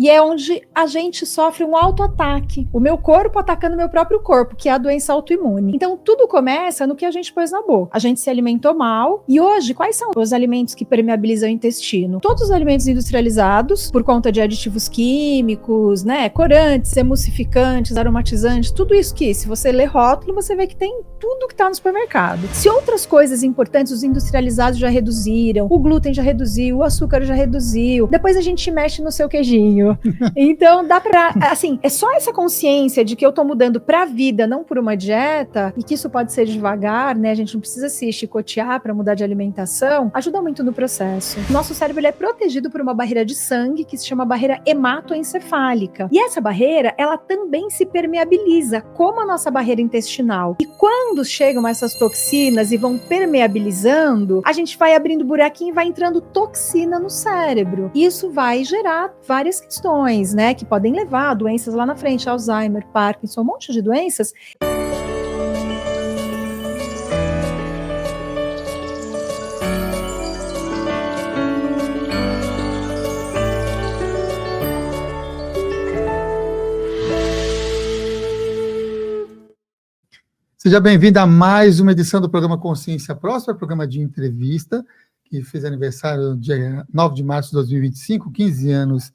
E é onde a gente sofre um autoataque. O meu corpo atacando o meu próprio corpo, que é a doença autoimune. Então, tudo começa no que a gente pôs na boca. A gente se alimentou mal. E hoje, quais são os alimentos que permeabilizam o intestino? Todos os alimentos industrializados, por conta de aditivos químicos, né? Corantes, emulsificantes, aromatizantes, tudo isso que, se você ler rótulo, você vê que tem tudo que está no supermercado. Se outras coisas importantes, os industrializados já reduziram, o glúten já reduziu, o açúcar já reduziu, depois a gente mexe no seu queijinho. Então, dá pra, assim, é só essa consciência de que eu tô mudando pra vida, não por uma dieta, e que isso pode ser devagar, né? A gente não precisa se chicotear pra mudar de alimentação, ajuda muito no processo. Nosso cérebro, ele é protegido por uma barreira de sangue que se chama barreira hematoencefálica. E essa barreira, ela também se permeabiliza, como a nossa barreira intestinal. E quando chegam essas toxinas e vão permeabilizando, a gente vai abrindo buraquinho e vai entrando toxina no cérebro. Isso vai gerar várias questões, né, que podem levar a doenças lá na frente, Alzheimer, Parkinson, um monte de doenças. Seja bem-vindo a mais uma edição do programa Consciência Próspera, programa de entrevista, que fez aniversário dia 9 de março de 2025, 15 anos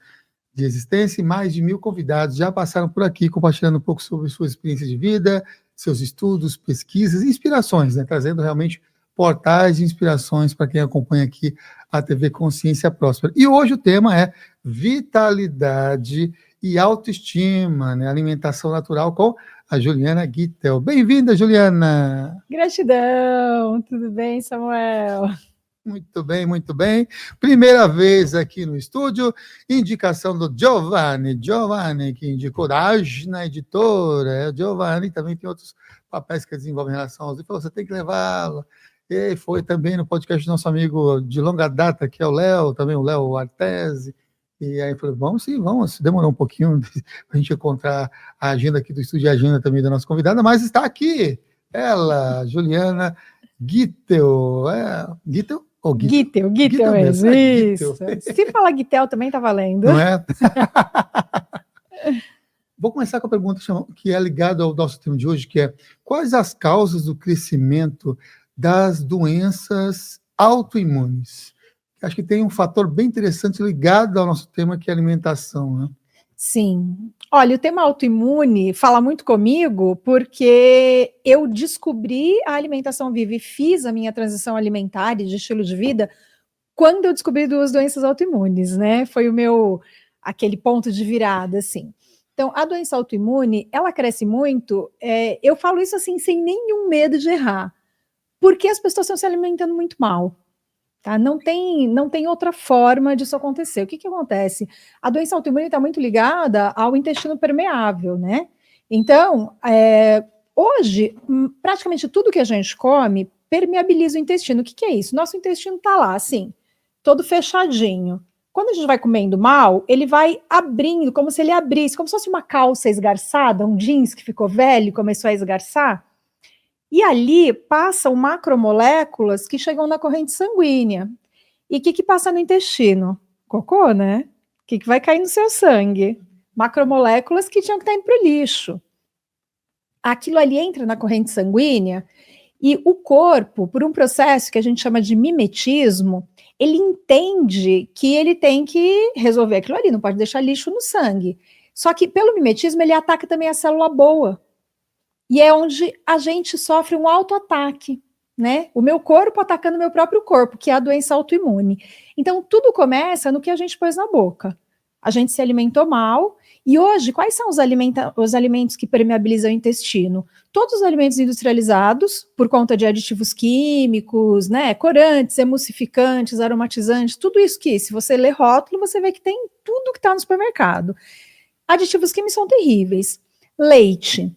de existência, e mais de 1.000 convidados já passaram por aqui, compartilhando um pouco sobre suas experiências de vida, seus estudos, pesquisas e inspirações, né? Trazendo realmente portais de inspirações para quem acompanha aqui a TV Consciência Próspera. E hoje o tema é vitalidade e autoestima, né? Alimentação natural com a Juliana Guittel. Bem-vinda, Juliana! Gratidão! Tudo bem, Samuel? Muito bem, muito bem. Primeira vez aqui no estúdio, indicação do Giovanni, que indicou da Agna Editora. O Giovanni também tem outros papéis que desenvolvem em relação aos livros, falou, você tem que levá-lo. E foi também no podcast do nosso amigo de longa data, que é o Léo, também o Léo Artesi. E aí falou, vamos sim, vamos. Demorou um pouquinho para a gente encontrar a agenda aqui do estúdio e a agenda também da nossa convidada, mas está aqui ela, Juliana Guittel. Guittel? Guittel mesmo, isso. Se falar Guittel também tá valendo. Não é? Vou começar com a pergunta que é ligada ao nosso tema de hoje, que é quais as causas do crescimento das doenças autoimunes? Acho que tem um fator bem interessante ligado ao nosso tema, que é a alimentação, né? Sim. Olha, o tema autoimune fala muito comigo porque eu descobri a alimentação viva e fiz a minha transição alimentar e de estilo de vida quando eu descobri duas doenças autoimunes, né? Foi aquele ponto de virada, assim. Então, a doença autoimune, ela cresce muito, eu falo isso assim, sem nenhum medo de errar, porque as pessoas estão se alimentando muito mal. Tá? Não tem outra forma disso acontecer. O que acontece? A doença autoimune está muito ligada ao intestino permeável, né? Então, hoje, praticamente tudo que a gente come permeabiliza o intestino. O que é isso? Nosso intestino está lá, assim, todo fechadinho. Quando a gente vai comendo mal, ele vai abrindo, como se ele abrisse, como se fosse uma calça esgarçada, um jeans que ficou velho e começou a esgarçar. E ali passam macromoléculas que chegam na corrente sanguínea. E o que passa no intestino? Cocô, né? O que vai cair no seu sangue? Macromoléculas que tinham que estar indo para o lixo. Aquilo ali entra na corrente sanguínea e o corpo, por um processo que a gente chama de mimetismo, ele entende que ele tem que resolver aquilo ali, não pode deixar lixo no sangue. Só que pelo mimetismo ele ataca também a célula boa. E é onde a gente sofre um autoataque, né? O meu corpo atacando o meu próprio corpo, que é a doença autoimune. Então, tudo começa no que a gente pôs na boca. A gente se alimentou mal, e hoje, quais são os alimentos que permeabilizam o intestino? Todos os alimentos industrializados, por conta de aditivos químicos, né? Corantes, emulsificantes, aromatizantes, tudo isso que, se você ler rótulo, você vê que tem tudo que está no supermercado. Aditivos químicos são terríveis. Leite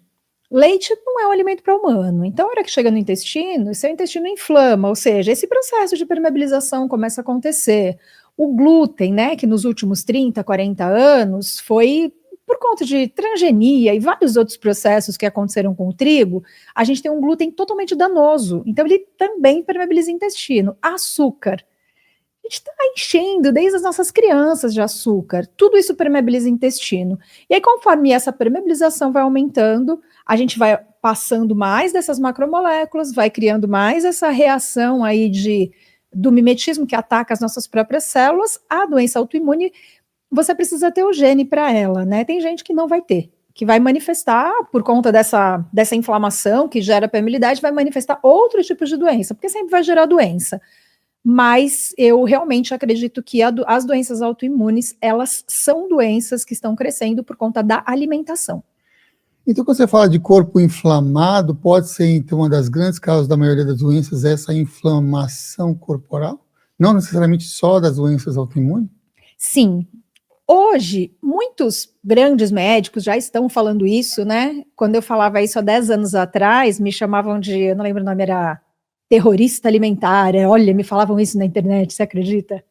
não é um alimento para humano. Então, a hora que chega no intestino, seu intestino inflama, ou seja, esse processo de permeabilização começa a acontecer. O glúten, né, que nos últimos 30, 40 anos foi por conta de transgenia e vários outros processos que aconteceram com o trigo, a gente tem um glúten totalmente danoso. Então, ele também permeabiliza o intestino. Açúcar. gente está enchendo desde as nossas crianças de açúcar. Tudo isso permeabiliza o intestino. E aí, conforme essa permeabilização vai aumentando, a gente vai passando mais dessas macromoléculas, vai criando mais essa reação aí do mimetismo que ataca as nossas próprias células. A doença autoimune, você precisa ter o gene para ela, né? Tem gente que não vai ter, que vai manifestar, por conta dessa inflamação que gera permeabilidade, vai manifestar outros tipos de doença, porque sempre vai gerar doença. Mas eu realmente acredito que as doenças autoimunes, elas são doenças que estão crescendo por conta da alimentação. Então, quando você fala de corpo inflamado, pode ser, então, uma das grandes causas da maioria das doenças essa inflamação corporal? Não necessariamente só das doenças autoimunes? Sim. Hoje, muitos grandes médicos já estão falando isso, né? Quando eu falava isso há 10 anos atrás, me chamavam de, eu não lembro o nome, era terrorista alimentar. Olha, me falavam isso na internet, você acredita?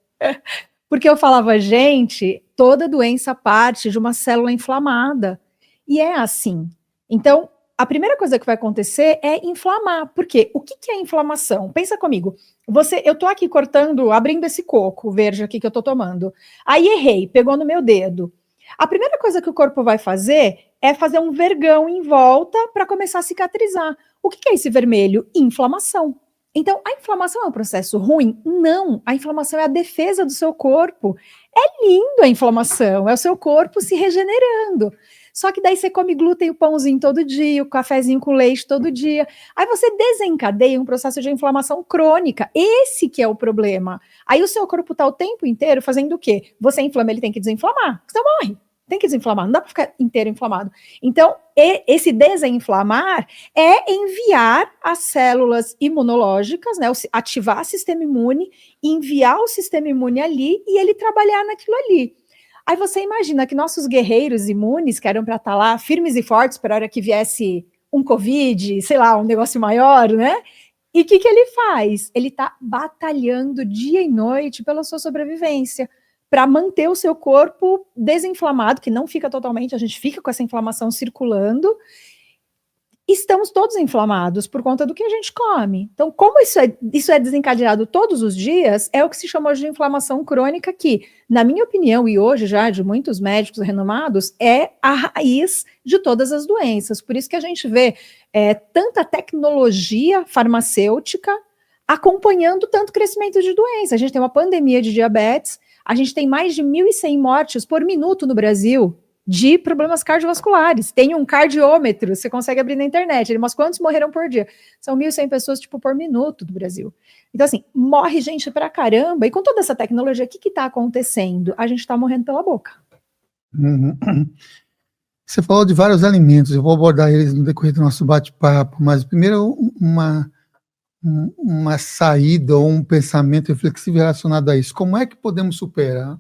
Porque eu falava, gente, toda doença parte de uma célula inflamada. E é assim. Então, a primeira coisa que vai acontecer é inflamar. Por quê? O que é inflamação? Pensa comigo. Eu tô aqui cortando, abrindo esse coco verde aqui que eu tô tomando. Aí errei, pegou no meu dedo. A primeira coisa que o corpo vai fazer é fazer um vergão em volta para começar a cicatrizar. O que é esse vermelho? Inflamação. Então, a inflamação é um processo ruim? Não, a inflamação é a defesa do seu corpo. É lindo a inflamação, é o seu corpo se regenerando. Só que daí você come glúten e o pãozinho todo dia, o cafezinho com leite todo dia. Aí você desencadeia um processo de inflamação crônica. Esse que é o problema. Aí o seu corpo está o tempo inteiro fazendo o quê? Você inflama, ele tem que desinflamar. Você morre. Tem que desinflamar, não dá para ficar inteiro inflamado. Então, esse desinflamar é enviar as células imunológicas, né, ativar o sistema imune, enviar o sistema imune ali e ele trabalhar naquilo ali. Aí você imagina que nossos guerreiros imunes, que eram para estar lá firmes e fortes para a hora que viesse um Covid, sei lá, um negócio maior, né? E o que ele faz? Ele está batalhando dia e noite pela sua sobrevivência, para manter o seu corpo desinflamado, que não fica totalmente, a gente fica com essa inflamação circulando. Estamos todos inflamados por conta do que a gente come. Então, como isso é desencadeado todos os dias, é o que se chama de inflamação crônica, que, na minha opinião, e hoje já de muitos médicos renomados, é a raiz de todas as doenças. Por isso que a gente vê tanta tecnologia farmacêutica acompanhando tanto crescimento de doença. A gente tem uma pandemia de diabetes, a gente tem mais de 1.100 mortes por minuto no Brasil de problemas cardiovasculares. Tem um cardiômetro, você consegue abrir na internet, mas quantos morreram por dia? São 1.100 pessoas, tipo, por minuto do Brasil. Então, assim, morre gente pra caramba, e com toda essa tecnologia, o que tá acontecendo? A gente tá morrendo pela boca. Uhum. Você falou de vários alimentos, eu vou abordar eles no decorrer do nosso bate-papo, mas primeiro uma saída ou um pensamento reflexivo relacionado a isso. Como é que podemos superar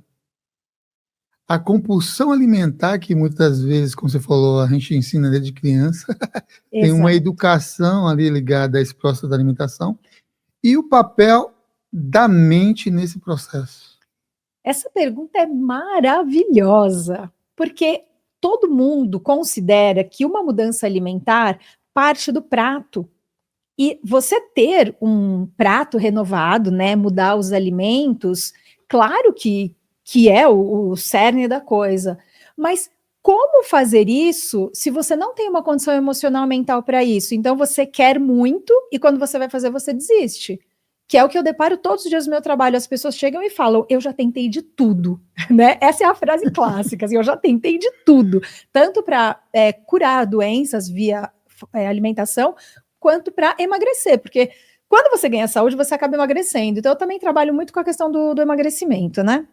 a compulsão alimentar que muitas vezes, como você falou, a gente ensina desde criança, tem uma educação ali ligada a esse processo da alimentação, e o papel da mente nesse processo? Essa pergunta é maravilhosa, porque todo mundo considera que uma mudança alimentar parte do prato. E você ter um prato renovado, né, mudar os alimentos, claro que é o cerne da coisa, mas como fazer isso se você não tem uma condição emocional mental para isso? Então você quer muito e quando você vai fazer você desiste. Que é o que eu deparo todos os dias no meu trabalho, as pessoas chegam e falam, eu já tentei de tudo, né? Essa é a frase clássica, assim, eu já tentei de tudo, tanto para curar doenças via alimentação, quanto para emagrecer, porque quando você ganha saúde, você acaba emagrecendo. Então, eu também trabalho muito com a questão do emagrecimento, né?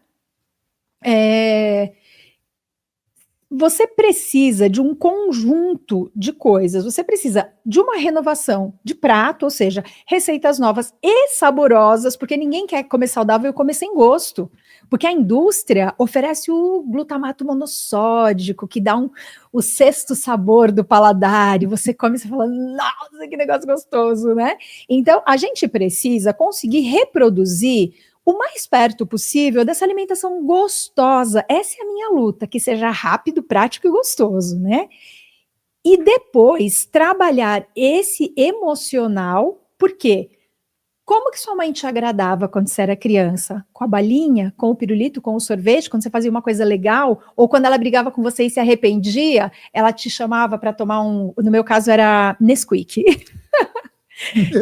Você precisa de um conjunto de coisas, você precisa de uma renovação de prato, ou seja, receitas novas e saborosas, porque ninguém quer comer saudável e comer sem gosto, porque a indústria oferece o glutamato monossódico, que dá o sexto sabor do paladar, e você come e você fala, nossa, que negócio gostoso, né? Então, a gente precisa conseguir reproduzir o mais perto possível dessa alimentação gostosa. Essa é a minha luta, que seja rápido, prático e gostoso, né? E depois trabalhar esse emocional, por quê? Como que sua mãe te agradava quando você era criança? Com a balinha, com o pirulito, com o sorvete, quando você fazia uma coisa legal? Ou quando ela brigava com você e se arrependia, ela te chamava para tomar no meu caso era Nesquik.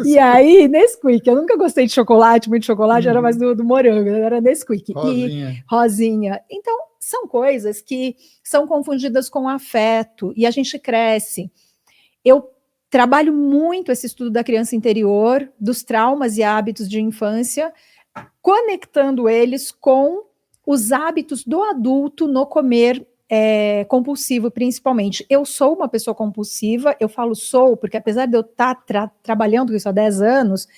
E aí, Nesquik, eu nunca gostei de chocolate, muito chocolate, era mais do morango, era Nesquik. Rosinha. E rosinha. Então, são coisas que são confundidas com afeto, e a gente cresce. Eu trabalho muito esse estudo da criança interior, dos traumas e hábitos de infância, conectando eles com os hábitos do adulto no comer compulsivo, principalmente. Eu sou uma pessoa compulsiva, eu falo sou, porque apesar de eu estar trabalhando com isso há 10 anos,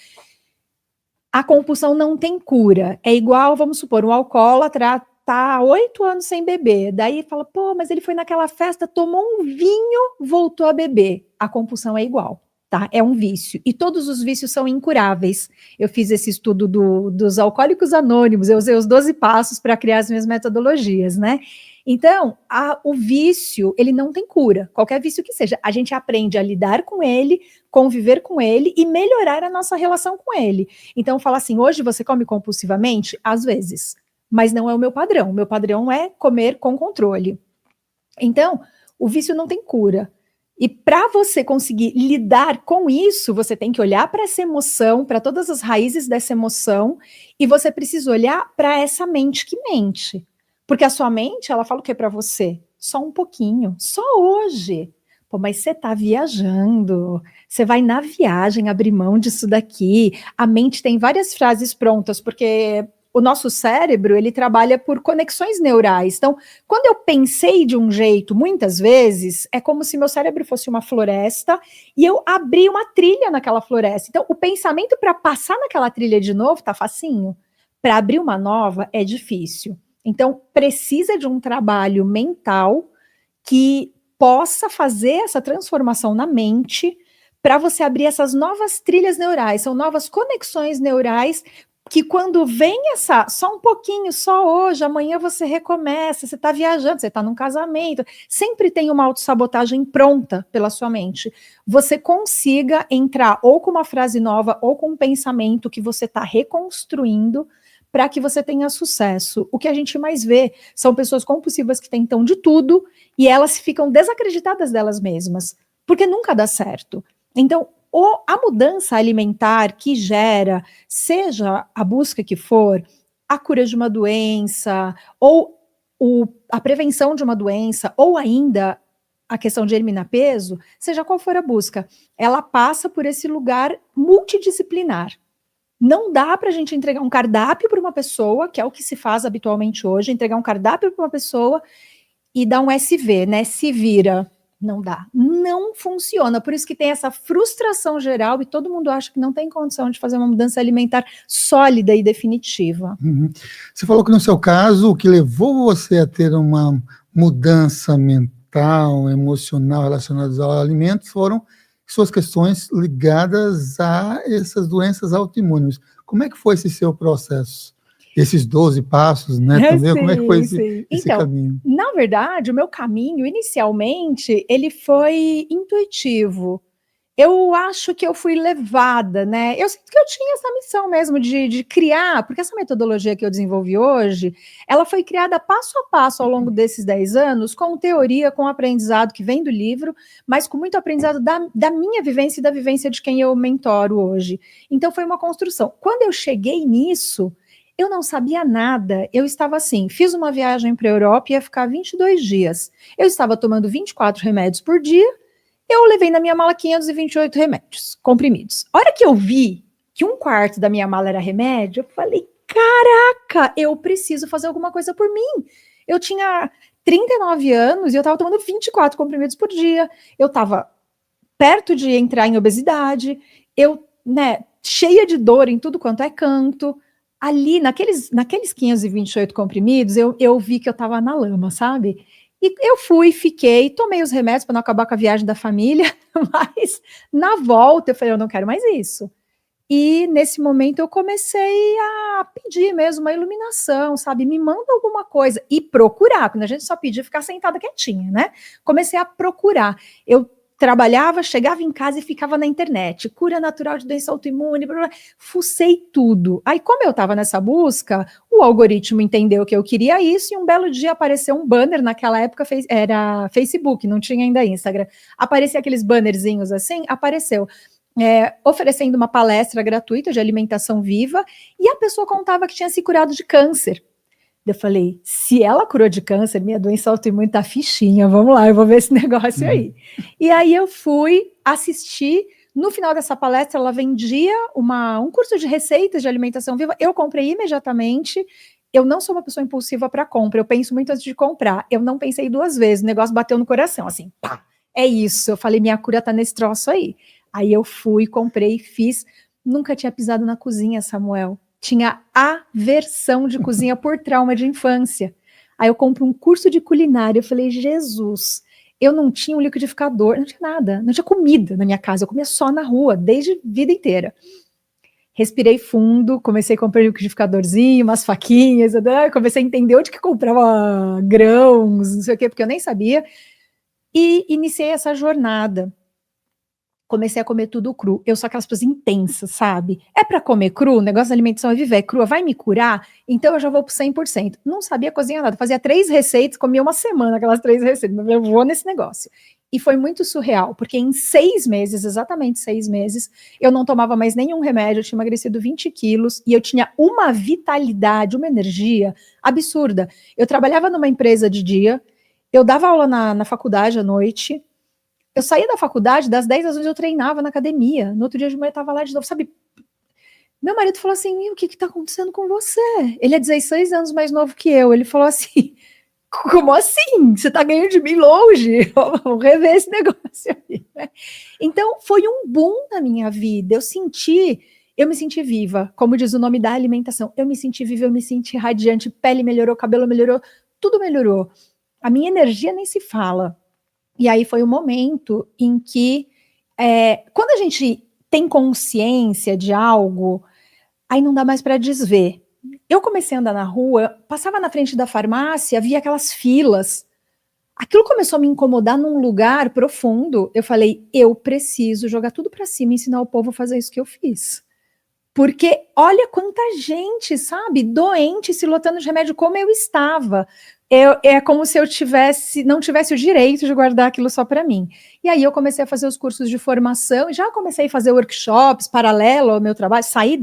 a compulsão não tem cura. É igual, vamos supor, um alcoólatra tá 8 anos sem beber, daí fala, pô, mas ele foi naquela festa, tomou um vinho, voltou a beber. A compulsão é igual, tá? É um vício. E todos os vícios são incuráveis. Eu fiz esse estudo dos alcoólicos anônimos, eu usei os 12 passos para criar as minhas metodologias, né? Então, o vício, ele não tem cura, qualquer vício que seja. A gente aprende a lidar com ele, conviver com ele e melhorar a nossa relação com ele. Então, fala assim, hoje você come compulsivamente? Às vezes. Mas não é o meu padrão. O meu padrão é comer com controle. Então, o vício não tem cura. E para você conseguir lidar com isso, você tem que olhar para essa emoção, para todas as raízes dessa emoção, e você precisa olhar para essa mente que mente. Porque a sua mente, ela fala o que para você? Só um pouquinho, só hoje. Pô, mas você está viajando, você vai na viagem abrir mão disso daqui. A mente tem várias frases prontas, porque o nosso cérebro, ele trabalha por conexões neurais. Então, quando eu pensei de um jeito, muitas vezes, é como se meu cérebro fosse uma floresta e eu abri uma trilha naquela floresta. Então, o pensamento para passar naquela trilha de novo tá facinho. Para abrir uma nova é difícil. Então, precisa de um trabalho mental que possa fazer essa transformação na mente para você abrir essas novas trilhas neurais, são novas conexões neurais que quando vem só um pouquinho, só hoje, amanhã você recomeça, você está viajando, você está num casamento, sempre tem uma autossabotagem pronta pela sua mente. Você consiga entrar ou com uma frase nova ou com um pensamento que você está reconstruindo para que você tenha sucesso. O que a gente mais vê são pessoas compulsivas que tentam de tudo e elas ficam desacreditadas delas mesmas, porque nunca dá certo. Então, a mudança alimentar que gera, seja a busca que for, a cura de uma doença, ou a prevenção de uma doença, ou ainda a questão de eliminar peso, seja qual for a busca, ela passa por esse lugar multidisciplinar. Não dá para a gente entregar um cardápio para uma pessoa, que é o que se faz habitualmente hoje, entregar um cardápio para uma pessoa e dar um SV, né? Se vira. Não dá. Não funciona. Por isso que tem essa frustração geral e todo mundo acha que não tem condição de fazer uma mudança alimentar sólida e definitiva. Uhum. Você falou que no seu caso, o que levou você a ter uma mudança mental, emocional relacionadas aos alimentos foram suas questões ligadas a essas doenças autoimunes. Como é que foi esse seu processo? Esses 12 passos, né? Também, Sim, como é que foi esse então, caminho? Na verdade, o meu caminho, inicialmente, ele foi intuitivo. Eu acho que eu fui levada, né? Eu sinto que eu tinha essa missão mesmo de criar, porque essa metodologia que eu desenvolvi hoje, ela foi criada passo a passo ao longo desses 10 anos, com teoria, com aprendizado que vem do livro, mas com muito aprendizado da minha vivência e da vivência de quem eu mentoro hoje. Então foi uma construção. Quando eu cheguei nisso, eu não sabia nada. Eu estava assim, fiz uma viagem para a Europa e ia ficar 22 dias. Eu estava tomando 24 remédios por dia. Eu levei na minha mala 528 remédios, comprimidos. A hora que eu vi que um quarto da minha mala era remédio, eu falei, caraca, eu preciso fazer alguma coisa por mim. Eu tinha 39 anos e eu estava tomando 24 comprimidos por dia. Eu estava perto de entrar em obesidade, eu, né, cheia de dor em tudo quanto é canto. Ali, naqueles 528 comprimidos, eu vi que eu estava na lama, sabe? E eu fiquei, tomei os remédios para não acabar com a viagem da família, mas na volta eu falei, eu não quero mais isso. E nesse momento eu comecei a pedir mesmo uma iluminação, sabe? Me manda alguma coisa. E procurar, quando a gente só pedir, ficar sentada quietinha, né? Comecei a procurar. Eu trabalhava, chegava em casa e ficava na internet, cura natural de doença autoimune, blá, blá, fucei tudo. Aí, como eu estava nessa busca, o algoritmo entendeu que eu queria isso, e um belo dia apareceu um banner, naquela época era Facebook, não tinha ainda Instagram, aparecia aqueles bannerzinhos assim, apareceu, oferecendo uma palestra gratuita de alimentação viva, e a pessoa contava que tinha se curado de câncer. Eu falei, se ela curou de câncer, minha doença autoimune tá fichinha, vamos lá, eu vou ver esse negócio aí. E aí eu fui assistir, no final dessa palestra ela vendia um curso de receitas de alimentação viva, eu comprei imediatamente. Eu não sou uma pessoa impulsiva para compra, eu penso muito antes de comprar, eu não pensei duas vezes, o negócio bateu no coração, assim, pá, é isso, eu falei, minha cura tá nesse troço aí. Aí eu fui, comprei, fiz, nunca tinha pisado na cozinha, Samuel. Tinha aversão de cozinha por trauma de infância. Aí eu compro um curso de culinária, eu falei, Jesus, eu não tinha um liquidificador, não tinha nada, não tinha comida na minha casa, eu comia só na rua, desde a vida inteira. Respirei fundo, comecei a comprar um liquidificadorzinho, umas faquinhas, comecei a entender onde que comprava grãos, não sei o quê, porque eu nem sabia, e iniciei essa jornada. Comecei a comer tudo cru. Eu sou aquelas pessoas intensas, sabe? É para comer cru, o negócio da alimentação é viver crua, vai me curar? Então eu já vou pro 100%. Não sabia cozinhar nada, fazia 3 receitas, comia uma semana aquelas 3 receitas, mas eu vou nesse negócio. E foi muito surreal, porque em 6 meses, exatamente 6 meses, eu não tomava mais nenhum remédio, eu tinha emagrecido 20 quilos, e eu tinha uma vitalidade, uma energia absurda. Eu trabalhava numa empresa de dia, eu dava aula na faculdade à noite. Eu saía da faculdade, das 10 às 11 eu treinava na academia. No outro dia de manhã eu estava lá de novo, sabe? Meu marido falou assim, o que está acontecendo com você? Ele é 16 anos mais novo que eu. Ele falou assim, como assim? Você está ganhando de mim longe? Vamos rever esse negócio aí, né? Então, foi um boom na minha vida. Eu me senti viva, como diz o nome da alimentação. Eu me senti viva, eu me senti radiante, pele melhorou, cabelo melhorou, tudo melhorou. A minha energia nem se fala. E aí foi o momento em que, quando a gente tem consciência de algo, aí não dá mais para desver. Eu comecei a andar na rua, passava na frente da farmácia, via aquelas filas. Aquilo começou a me incomodar num lugar profundo. Eu falei, eu preciso jogar tudo para cima e ensinar o povo a fazer isso que eu fiz. Porque olha quanta gente, sabe, doente, se lotando de remédio, como eu estava. É como se eu não tivesse o direito de guardar aquilo só para mim. E aí eu comecei a fazer os cursos de formação, já comecei a fazer workshops paralelo ao meu trabalho, saí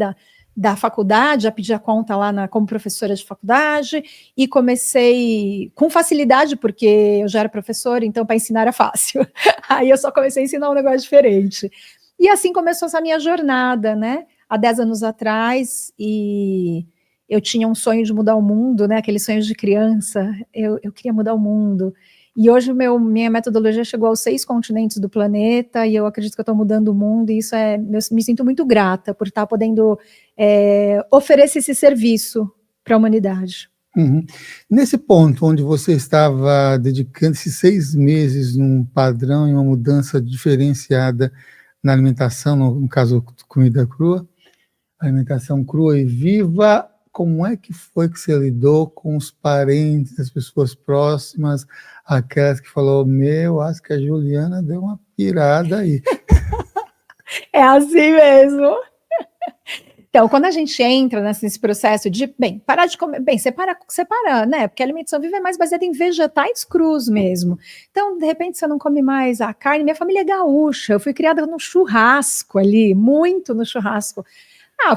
da faculdade, já pedi a conta lá como professora de faculdade, e comecei com facilidade, porque eu já era professora, então para ensinar era fácil. Aí eu só comecei a ensinar um negócio diferente. E assim começou essa minha jornada, né? Há 10 anos atrás, e eu tinha um sonho de mudar o mundo, né? Aqueles sonhos de criança, eu queria mudar o mundo. E hoje minha metodologia chegou aos 6 continentes do planeta, e eu acredito que eu estou mudando o mundo, e isso eu me sinto muito grata por estar podendo oferecer esse serviço para a humanidade. Uhum. Nesse ponto onde você estava dedicando esses 6 meses num padrão e uma mudança diferenciada na alimentação, no caso comida crua, alimentação crua e viva, como é que foi que você lidou com os parentes, as pessoas próximas, aquelas que falou, acho que a Juliana deu uma pirada aí. É assim mesmo. Então, quando a gente entra nesse processo de, parar de comer, separa, né? Porque a alimentação viva é mais baseada em vegetais crus mesmo. Então, de repente, você não come mais a carne. Minha família é gaúcha, eu fui criada no churrasco ali, muito no churrasco.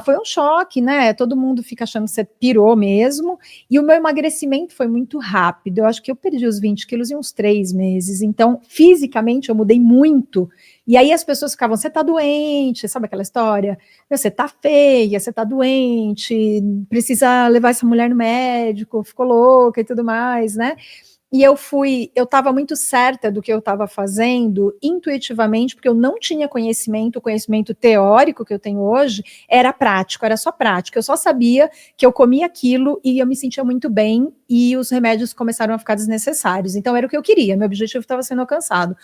Foi um choque, né? Todo mundo fica achando que você pirou mesmo. E o meu emagrecimento foi muito rápido. Eu acho que eu perdi os 20 quilos em uns 3 meses. Então, fisicamente, eu mudei muito. E aí as pessoas ficavam, você tá doente, sabe aquela história? Você tá feia, você tá doente, precisa levar essa mulher no médico, ficou louca e tudo mais, né? E eu estava muito certa do que eu estava fazendo intuitivamente, porque eu não tinha conhecimento, o conhecimento teórico que eu tenho hoje era prático, era só prático. Eu só sabia que eu comia aquilo e eu me sentia muito bem e os remédios começaram a ficar desnecessários. Então era o que eu queria, meu objetivo estava sendo alcançado.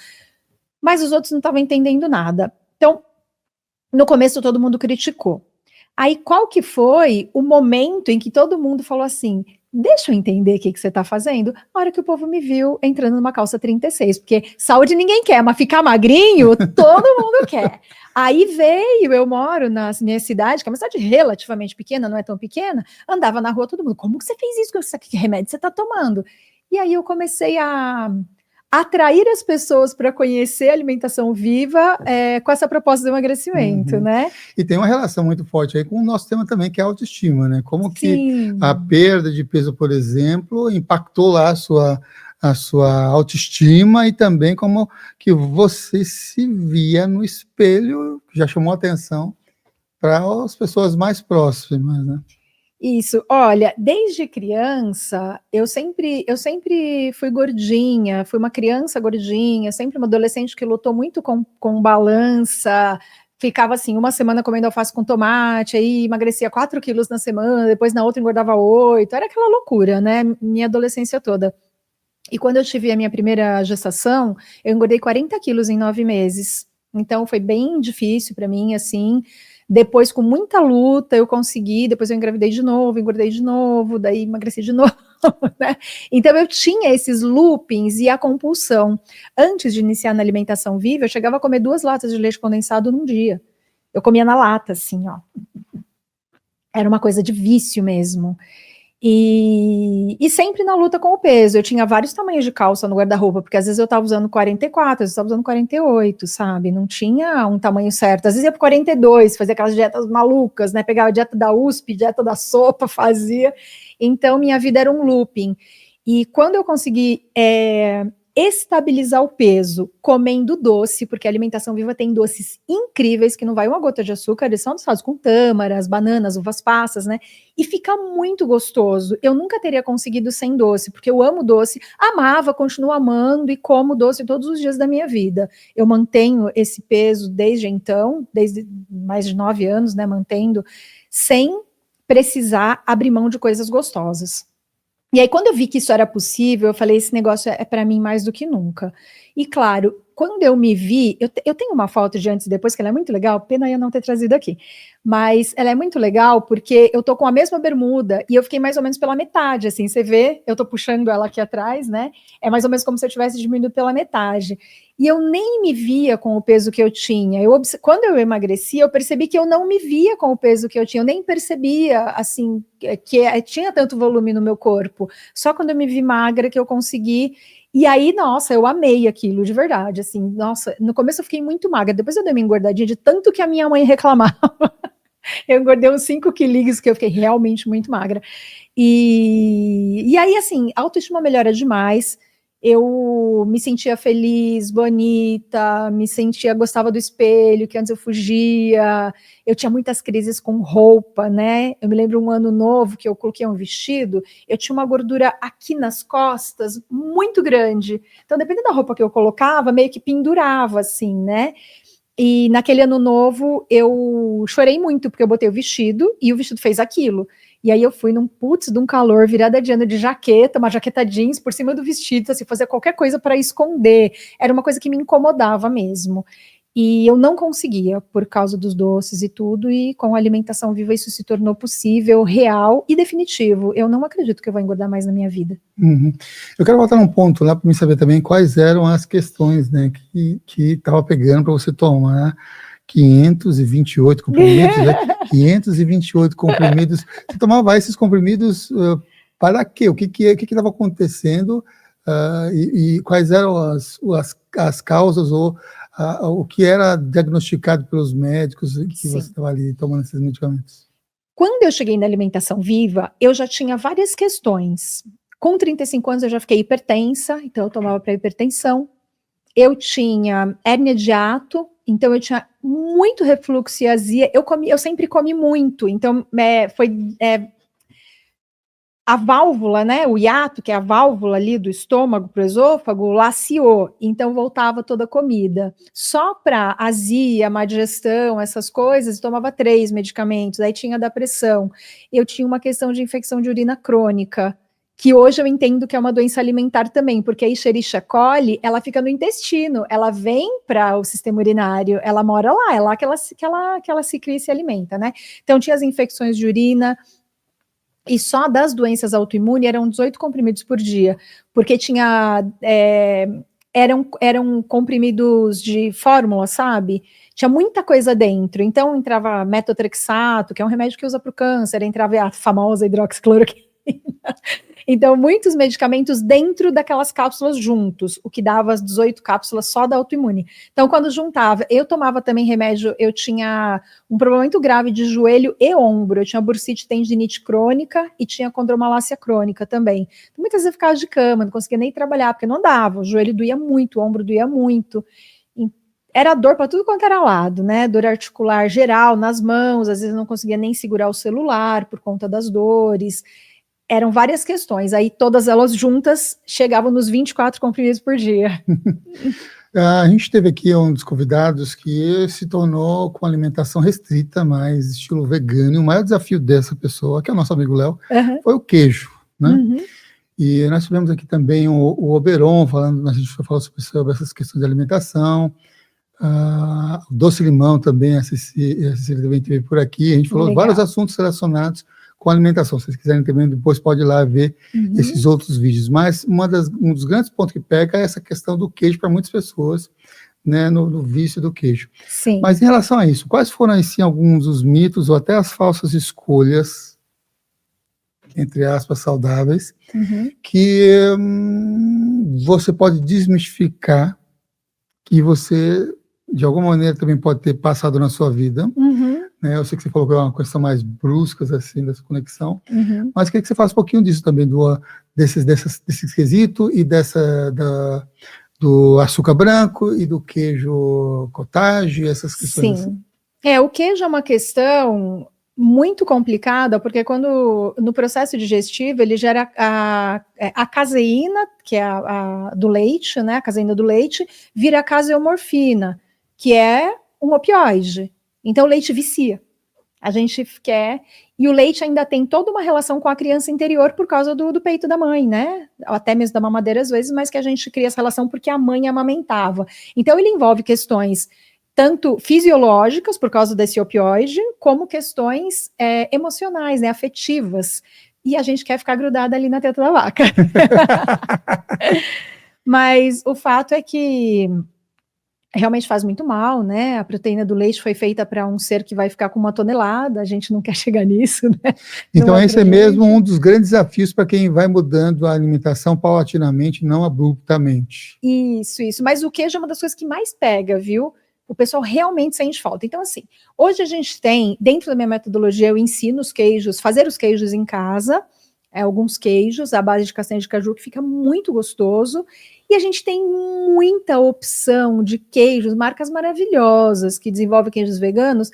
Mas os outros não estavam entendendo nada. Então, no começo todo mundo criticou. Aí qual que foi o momento em que todo mundo falou assim, deixa eu entender o que você está fazendo. A hora que o povo me viu entrando numa calça 36, porque saúde ninguém quer, mas ficar magrinho, todo mundo quer. Aí veio, eu moro na minha cidade, que é uma cidade relativamente pequena, não é tão pequena, andava na rua todo mundo, como que você fez isso? Que remédio você está tomando? E aí eu comecei a atrair as pessoas para conhecer a alimentação viva com essa proposta de emagrecimento, né? E tem uma relação muito forte aí com o nosso tema também, que é a autoestima, né? Como que Sim. a perda de peso, por exemplo, impactou lá a sua autoestima, e também como que você se via no espelho, que já chamou atenção para as pessoas mais próximas, né? Isso, olha, desde criança, eu sempre fui gordinha, fui uma criança gordinha, sempre uma adolescente que lutou muito com balança, ficava assim, uma semana comendo alface com tomate, aí emagrecia 4 quilos na semana, depois na outra engordava 8, era aquela loucura, né, minha adolescência toda. E quando eu tive a minha primeira gestação, eu engordei 40 quilos em 9 meses, então foi bem difícil para mim, assim. Depois, com muita luta, eu consegui. Depois, eu engravidei de novo, engordei de novo, daí emagreci de novo, né? Então, eu tinha esses loopings e a compulsão. Antes de iniciar na alimentação viva, eu chegava a comer 2 latas de leite condensado num dia. Eu comia na lata, assim, ó. Era uma coisa de vício mesmo. E sempre na luta com o peso. Eu tinha vários tamanhos de calça no guarda-roupa, porque às vezes eu tava usando 44, às vezes eu tava usando 48, sabe? Não tinha um tamanho certo. Às vezes ia pro 42, fazia aquelas dietas malucas, né? Pegava a dieta da USP, dieta da sopa, fazia. Então, minha vida era um looping. E quando eu consegui estabilizar o peso comendo doce, porque a alimentação viva tem doces incríveis, que não vai uma gota de açúcar, eles são adoçados com tâmaras, bananas, uvas passas, né? E fica muito gostoso. Eu nunca teria conseguido sem doce, porque eu amo doce, amava, continuo amando e como doce todos os dias da minha vida. Eu mantenho esse peso desde então, desde mais de 9 anos, né? Mantendo, sem precisar abrir mão de coisas gostosas. E aí, quando eu vi que isso era possível, eu falei, esse negócio é para mim mais do que nunca. E claro, quando eu me vi, eu tenho uma foto de antes e depois, que ela é muito legal, pena eu não ter trazido aqui, mas ela é muito legal porque eu tô com a mesma bermuda e eu fiquei mais ou menos pela metade, assim, você vê, eu tô puxando ela aqui atrás, né, é mais ou menos como se eu tivesse diminuído pela metade, e eu nem me via com o peso que eu tinha, quando eu emagreci, eu percebi que eu não me via com o peso que eu tinha, eu nem percebia, assim, que tinha tanto volume no meu corpo, só quando eu me vi magra que eu consegui. E aí, nossa, eu amei aquilo, de verdade, assim, nossa, no começo eu fiquei muito magra, depois eu dei uma engordadinha de tanto que a minha mãe reclamava, eu engordei uns 5 quilinhos, que eu fiquei realmente muito magra, e aí, assim, a autoestima melhora demais, eu me sentia feliz, bonita, me sentia, gostava do espelho, que antes eu fugia, eu tinha muitas crises com roupa, né, eu me lembro um ano novo, que eu coloquei um vestido, eu tinha uma gordura aqui nas costas, muito grande, então dependendo da roupa que eu colocava, meio que pendurava, assim, né, e naquele ano novo, eu chorei muito, porque eu botei o vestido, e o vestido fez aquilo. E aí eu fui num putz de um calor, virada de ano de jaqueta, uma jaqueta jeans por cima do vestido, assim, fazer qualquer coisa para esconder. Era uma coisa que me incomodava mesmo. E eu não conseguia, por causa dos doces e tudo, e com a alimentação viva isso se tornou possível, real e definitivo. Eu não acredito que eu vou engordar mais na minha vida. Uhum. Eu quero voltar num ponto lá para me saber também quais eram as questões, né, que estava pegando para você tomar 528 comprimidos, né? 528 comprimidos. Você tomava esses comprimidos para quê? O que estava acontecendo e quais eram as causas ou o que era diagnosticado pelos médicos que Sim. você estava ali tomando esses medicamentos? Quando eu cheguei na alimentação viva, eu já tinha várias questões. Com 35 anos eu já fiquei hipertensa, então eu tomava para hipertensão. Eu tinha hérnia de hiato, então eu tinha muito refluxo e azia. Eu sempre comi muito, então a válvula, né, o hiato, que é a válvula ali do estômago para o esôfago, laceou, então voltava toda a comida. Só para azia, má digestão, essas coisas, eu tomava 3 medicamentos, aí tinha da pressão. Eu tinha uma questão de infecção de urina crônica, que hoje eu entendo que é uma doença alimentar também, porque a Escherichia coli, ela fica no intestino, ela vem para o sistema urinário, ela mora lá, é lá que ela se cria e se alimenta, né? Então tinha as infecções de urina, E só das doenças autoimunes eram 18 comprimidos por dia, porque eram comprimidos de fórmula, sabe? Tinha muita coisa dentro. Então entrava metotrexato, que é um remédio que usa para o câncer, entrava a famosa hidroxicloroquina. Então, muitos medicamentos dentro daquelas cápsulas juntos, o que dava as 18 cápsulas só da autoimune. Então, quando juntava, eu tomava também remédio, eu tinha um problema muito grave de joelho e ombro, eu tinha bursite tendinite crônica e tinha condromalácia crônica também. Então, muitas vezes eu ficava de cama, não conseguia nem trabalhar, porque não dava, o joelho doía muito, o ombro doía muito. Era dor para tudo quanto era lado, né? Dor articular geral, nas mãos, às vezes não conseguia nem segurar o celular por conta das dores. Eram várias questões, aí todas elas juntas chegavam nos 24 comprimidos por dia. A gente teve aqui um dos convidados que se tornou com alimentação restrita, mas estilo vegano, e o maior desafio dessa pessoa, que é o nosso amigo Léo, foi o queijo, né? E nós tivemos aqui também o Oberon, a gente falou sobre essas questões de alimentação, o doce-limão também, a Cecília também teve por aqui, a gente falou vários assuntos relacionados com alimentação. Se vocês quiserem também, depois pode ir lá ver esses outros vídeos. Mas um dos grandes pontos que pega é essa questão do queijo para muitas pessoas, né, no vício do queijo. Sim. Mas em relação a isso, quais foram, assim, alguns dos mitos ou até as falsas escolhas, entre aspas, saudáveis, que você pode desmistificar, que você, de alguma maneira, também pode ter passado na sua vida, né? Eu sei que você falou que é uma questão mais brusca, assim, dessa conexão, mas queria que você falasse um pouquinho disso também, desse quesito e do açúcar branco e do queijo cottage, essas questões. Sim. Assim. O queijo é uma questão muito complicada, porque quando no processo digestivo ele gera a caseína, que é a do leite, né? A caseína do leite, vira a caseomorfina, que é um opioide. Então, o leite vicia. A gente quer... E o leite ainda tem toda uma relação com a criança interior por causa do peito da mãe, né? Até mesmo da mamadeira, às vezes, mas que a gente cria essa relação porque a mãe amamentava. Então, ele envolve questões tanto fisiológicas, por causa desse opioide, como questões emocionais, né? Afetivas. E a gente quer ficar grudada ali na teta da vaca. Mas o fato é que realmente faz muito mal, né? A proteína do leite foi feita para um ser que vai ficar com 1 tonelada, a gente não quer chegar nisso, né? Então, esse é mesmo um dos grandes desafios para quem vai mudando a alimentação paulatinamente, não abruptamente. Isso. Mas o queijo é uma das coisas que mais pega, viu? O pessoal realmente sente falta. Então, assim, hoje a gente tem, dentro da minha metodologia, eu ensino os queijos, fazer os queijos em casa, alguns queijos à base de castanha de caju, que fica muito gostoso. E a gente tem muita opção de queijos, marcas maravilhosas que desenvolvem queijos veganos.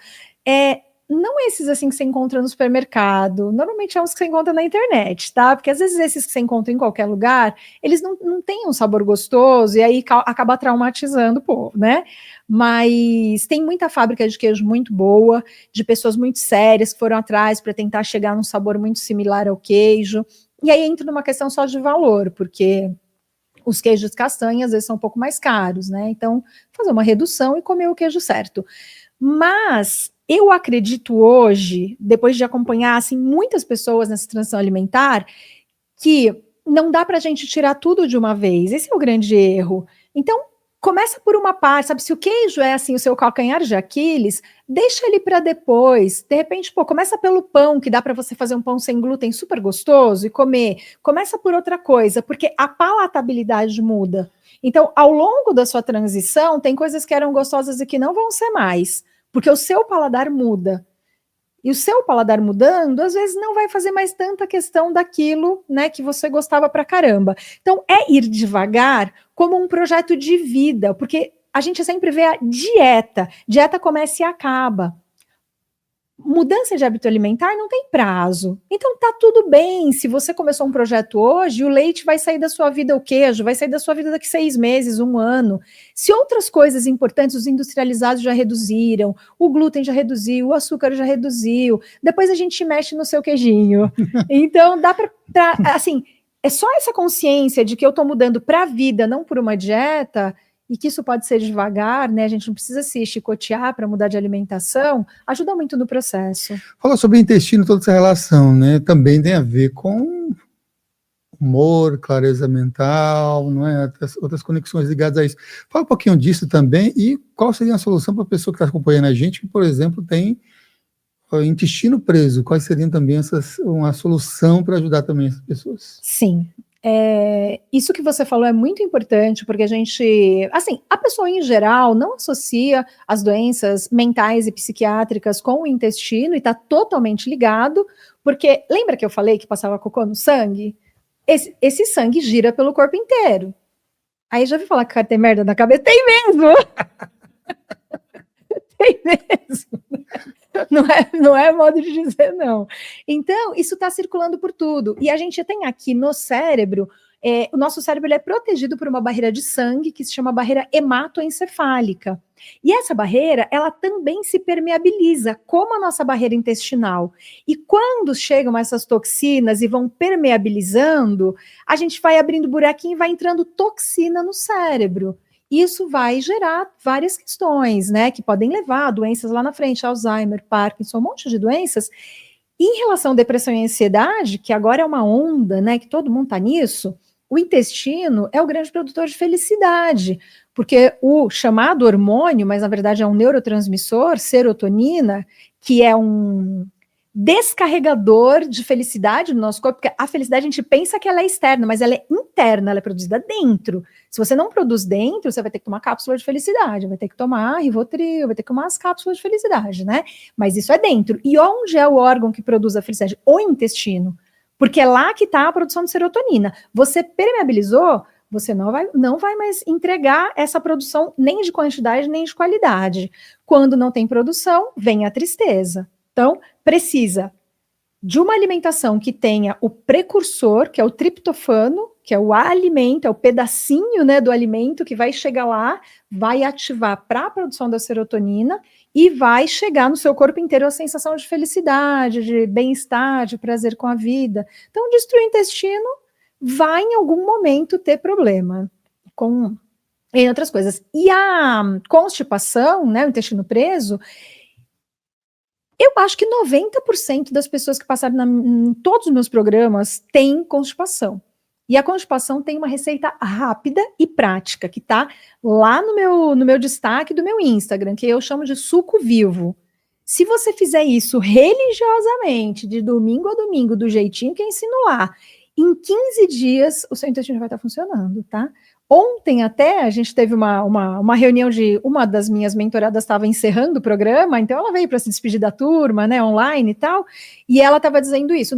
Não esses assim que você encontra no supermercado, normalmente é uns que você encontra na internet, tá? Porque às vezes esses que você encontra em qualquer lugar, eles não têm um sabor gostoso e aí acaba traumatizando o povo, né? Mas tem muita fábrica de queijo muito boa, de pessoas muito sérias que foram atrás para tentar chegar num sabor muito similar ao queijo. E aí entra numa questão só de valor, porque os queijos castanha às vezes são um pouco mais caros, né? Então, fazer uma redução e comer o queijo certo. Mas eu acredito hoje, depois de acompanhar assim, muitas pessoas nessa transição alimentar, que não dá para a gente tirar tudo de uma vez. Esse é o grande erro. Então, começa por uma parte, sabe? Se o queijo é assim o seu calcanhar de Aquiles, deixa ele para depois. De repente, começa pelo pão, que dá para você fazer um pão sem glúten super gostoso e comer. Começa por outra coisa, porque a palatabilidade muda. Então, ao longo da sua transição, tem coisas que eram gostosas e que não vão ser mais, porque o seu paladar muda. E o seu paladar mudando, às vezes não vai fazer mais tanta questão daquilo, né, que você gostava pra caramba. Então, é ir devagar como um projeto de vida, porque a gente sempre vê a dieta. Dieta começa e acaba. Mudança de hábito alimentar não tem prazo. Então tá tudo bem, se você começou um projeto hoje, o leite vai sair da sua vida, o queijo vai sair da sua vida daqui 6 meses, 1 ano. Se outras coisas importantes, os industrializados já reduziram, o glúten já reduziu, o açúcar já reduziu, depois a gente mexe no seu queijinho. Então dá pra assim, é só essa consciência de que eu tô mudando pra vida, não por uma dieta, e que isso pode ser devagar, né? A gente não precisa se chicotear para mudar de alimentação, ajuda muito no processo. Falou sobre intestino, toda essa relação, né? Também tem a ver com humor, clareza mental, não é? Outras conexões ligadas a isso. Fala um pouquinho disso também e qual seria a solução para a pessoa que está acompanhando a gente, que, por exemplo, tem intestino preso. Quais seriam também uma solução para ajudar também essas pessoas? Sim. Isso que você falou é muito importante, porque a gente, assim, a pessoa em geral não associa as doenças mentais e psiquiátricas com o intestino e está totalmente ligado, porque lembra que eu falei que passava cocô no sangue? Esse sangue gira pelo corpo inteiro. Aí já ouviu falar que o cara tem merda na cabeça? Tem mesmo! Tem mesmo! Não é modo de dizer, não. Então, isso está circulando por tudo. E a gente tem aqui no cérebro, o nosso cérebro ele é protegido por uma barreira de sangue que se chama barreira hematoencefálica. E essa barreira, ela também se permeabiliza, como a nossa barreira intestinal. E quando chegam essas toxinas e vão permeabilizando, a gente vai abrindo buraquinho e vai entrando toxina no cérebro. Isso vai gerar várias questões, né, que podem levar a doenças lá na frente, Alzheimer, Parkinson, um monte de doenças. Em relação à depressão e ansiedade, que agora é uma onda, né, que todo mundo está nisso, o intestino é o grande produtor de felicidade, porque o chamado hormônio, mas na verdade é um neurotransmissor, serotonina, que é um descarregador de felicidade no nosso corpo, porque a felicidade a gente pensa que ela é externa, mas ela é interna, ela é produzida dentro. Se você não produz dentro, você vai ter que tomar cápsula de felicidade, vai ter que tomar Rivotril, vai ter que tomar as cápsulas de felicidade, né? Mas isso é dentro. E onde é o órgão que produz a felicidade? O intestino. Porque é lá que está a produção de serotonina. Você permeabilizou, você não vai mais entregar essa produção nem de quantidade, nem de qualidade. Quando não tem produção, vem a tristeza. Então, precisa de uma alimentação que tenha o precursor, que é o triptofano, que é o alimento, é o pedacinho, né, do alimento que vai chegar lá, vai ativar para a produção da serotonina e vai chegar no seu corpo inteiro a sensação de felicidade, de bem-estar, de prazer com a vida. Então, destruir o intestino vai em algum momento ter problema com outras coisas. E a constipação, né, o intestino preso, eu acho que 90% das pessoas que passaram em todos os meus programas têm constipação. E a constipação tem uma receita rápida e prática, que está lá no meu destaque do meu Instagram, que eu chamo de suco vivo. Se você fizer isso religiosamente, de domingo a domingo, do jeitinho que eu ensino lá, em 15 dias o seu intestino vai estar funcionando, tá? Ontem até a gente teve uma reunião de uma das minhas mentoradas estava encerrando o programa, então ela veio para se despedir da turma, né, online e tal, e ela estava dizendo isso,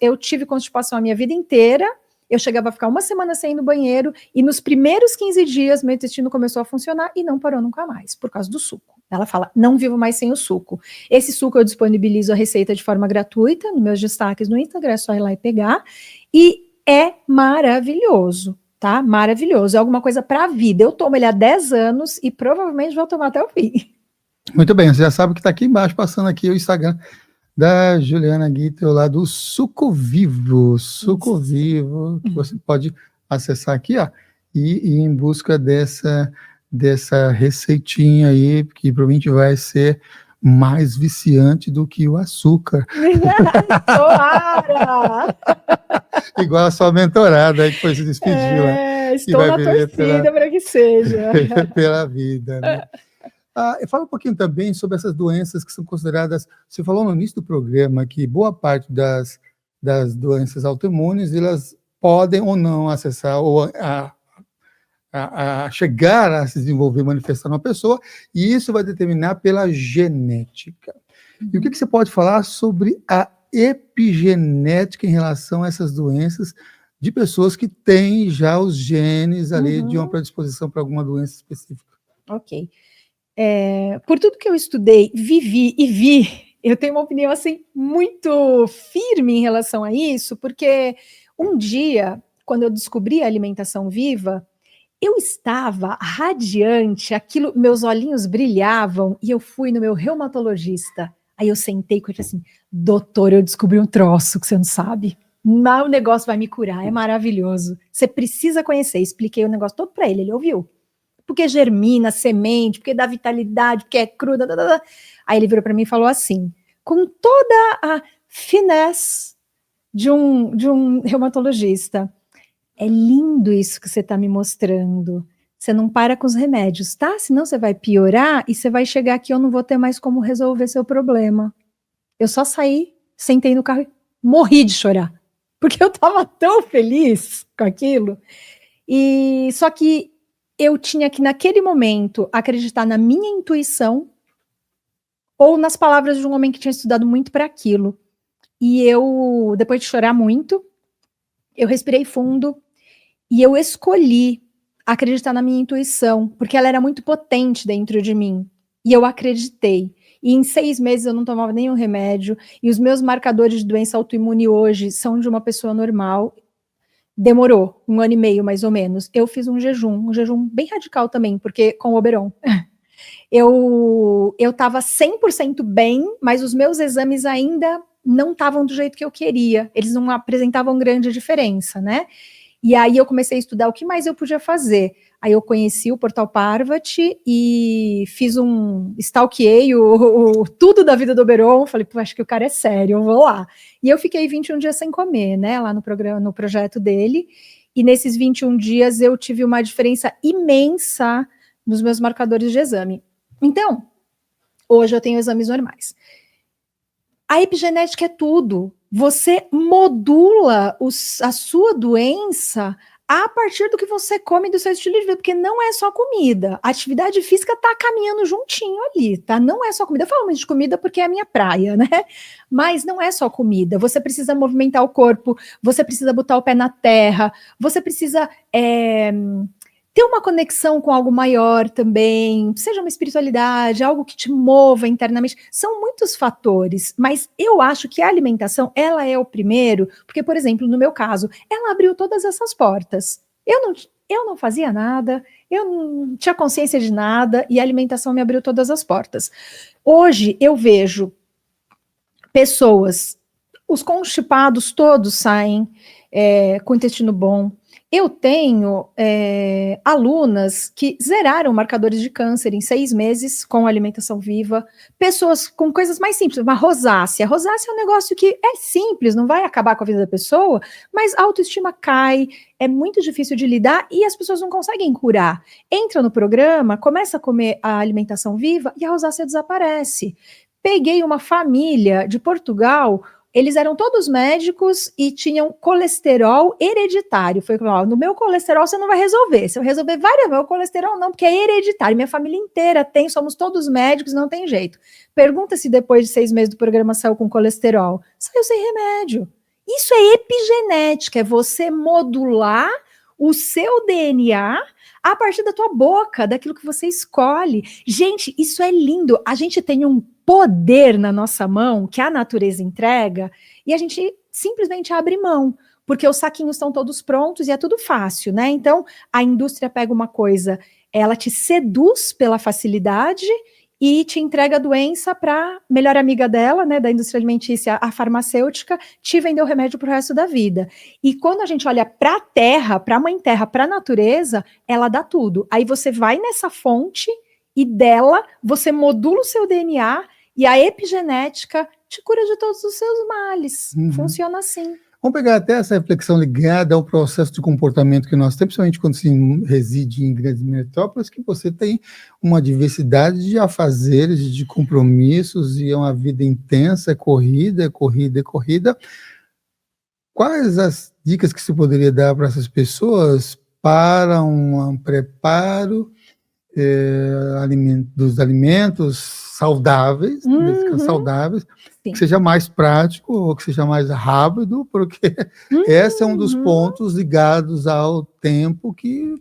eu tive constipação a minha vida inteira, eu chegava a ficar uma semana sem ir no banheiro, e nos primeiros 15 dias meu intestino começou a funcionar e não parou nunca mais, por causa do suco. Ela fala, não vivo mais sem o suco. Esse suco eu disponibilizo a receita de forma gratuita, nos meus destaques no Instagram, é só ir lá e pegar, e é maravilhoso. Tá? Maravilhoso, é alguma coisa para a vida. Eu tomo ele há 10 anos e provavelmente vou tomar até o fim. Muito bem, você já sabe que está aqui embaixo, passando aqui o Instagram da Juliana Guittel, lá do Suco Vivo, que você pode acessar aqui, ó, e ir em busca dessa receitinha aí, que provavelmente vai ser mais viciante do que o açúcar. Igual a sua mentorada aí que foi se despedir lá. Estou na torcida para que seja. Pela vida, né? Fala um pouquinho também sobre essas doenças que são consideradas, você falou no início do programa que boa parte das doenças autoimunes, elas podem ou não acessar ou a chegar a se desenvolver, manifestar numa pessoa, e isso vai determinar pela genética. E o que você pode falar sobre a epigenética em relação a essas doenças de pessoas que têm já os genes ali de uma predisposição para alguma doença específica? Ok. Por tudo que eu estudei, vivi e vi, eu tenho uma opinião assim muito firme em relação a isso, porque um dia, quando eu descobri a alimentação viva, eu estava radiante, meus olhinhos brilhavam e eu fui no meu reumatologista. Aí eu sentei com ele assim, doutor, eu descobri um troço que você não sabe. Mas o negócio vai me curar, é maravilhoso. Você precisa conhecer. Expliquei o negócio todo para ele, ele ouviu. porque germina, semente, porque dá vitalidade, porque é cruda. Aí ele virou para mim e falou assim, com toda a finesse de um reumatologista, é lindo isso que você está me mostrando. Você não para com os remédios, tá? Senão você vai piorar e você vai chegar aqui, eu não vou ter mais como resolver seu problema. Eu só saí, sentei no carro e morri de chorar. Porque eu estava tão feliz com aquilo. E só que eu tinha que, naquele momento, acreditar na minha intuição ou nas palavras de um homem que tinha estudado muito para aquilo. E eu, depois de chorar muito, eu respirei fundo e eu escolhi acreditar na minha intuição, porque ela era muito potente dentro de mim. E eu acreditei. E em 6 meses eu não tomava nenhum remédio, e os meus marcadores de doença autoimune hoje são de uma pessoa normal. Demorou 1 ano e meio, mais ou menos. Eu fiz um jejum bem radical também, porque com o Oberon. Eu estava 100% bem, mas os meus exames ainda não estavam do jeito que eu queria. Eles não apresentavam grande diferença, né? E aí eu comecei a estudar o que mais eu podia fazer. Aí eu conheci o Portal Parvati e stalkeei tudo da vida do Oberon, falei, pô, acho que o cara é sério, eu vou lá. E eu fiquei 21 dias sem comer, né, lá no projeto dele, e nesses 21 dias eu tive uma diferença imensa nos meus marcadores de exame. Então, hoje eu tenho exames normais. A epigenética é tudo. Você modula a sua doença a partir do que você come, do seu estilo de vida, porque não é só comida. A atividade física tá caminhando juntinho ali, tá? Não é só comida. Eu falo muito de comida porque é a minha praia, né? Mas não é só comida. Você precisa movimentar o corpo, você precisa botar o pé na terra, você precisa ter uma conexão com algo maior também, seja uma espiritualidade, algo que te mova internamente. São muitos fatores, mas eu acho que a alimentação, ela é o primeiro, porque, por exemplo, no meu caso, ela abriu todas essas portas. Eu não fazia nada, eu não tinha consciência de nada, e a alimentação me abriu todas as portas. Hoje, eu vejo pessoas, os constipados todos saem com intestino bom. Eu tenho alunas que zeraram marcadores de câncer em 6 meses com alimentação viva, pessoas com coisas mais simples, uma rosácea. A rosácea é um negócio que é simples, não vai acabar com a vida da pessoa, mas a autoestima cai, é muito difícil de lidar e as pessoas não conseguem curar. Entra no programa, começa a comer a alimentação viva e a rosácea desaparece. Peguei uma família de Portugal. Eles eram todos médicos e tinham colesterol hereditário. Foi como, no meu colesterol você não vai resolver. Se eu resolver várias vezes, o colesterol não, porque é hereditário. Minha família inteira tem, somos todos médicos, não tem jeito. Pergunta se depois de 6 meses do programa saiu com colesterol. Saiu sem remédio. Isso é epigenética, é você modular o seu DNA a partir da tua boca, daquilo que você escolhe. Gente, isso é lindo. A gente tem um poder na nossa mão que a natureza entrega e a gente simplesmente abre mão, porque os saquinhos estão todos prontos e é tudo fácil, né? Então, a indústria pega uma coisa, ela te seduz pela facilidade e te entrega a doença para melhor amiga dela, né, da indústria alimentícia, a farmacêutica, te vender o remédio para o resto da vida. E quando a gente olha para a terra, para a mãe terra, para a natureza, ela dá tudo. Aí você vai nessa fonte e dela você modula o seu DNA e a epigenética te cura de todos os seus males. Funciona assim. Vamos pegar até essa reflexão ligada ao processo de comportamento que nós temos, principalmente quando se reside em grandes metrópoles, que você tem uma diversidade de afazeres, de compromissos, e é uma vida intensa, é corrida, é corrida, é corrida. Quais as dicas que se poderia dar para essas pessoas para um preparo dos alimentos saudáveis, saudáveis, Sim. que seja mais prático ou que seja mais rápido, porque esse é um dos pontos ligados ao tempo que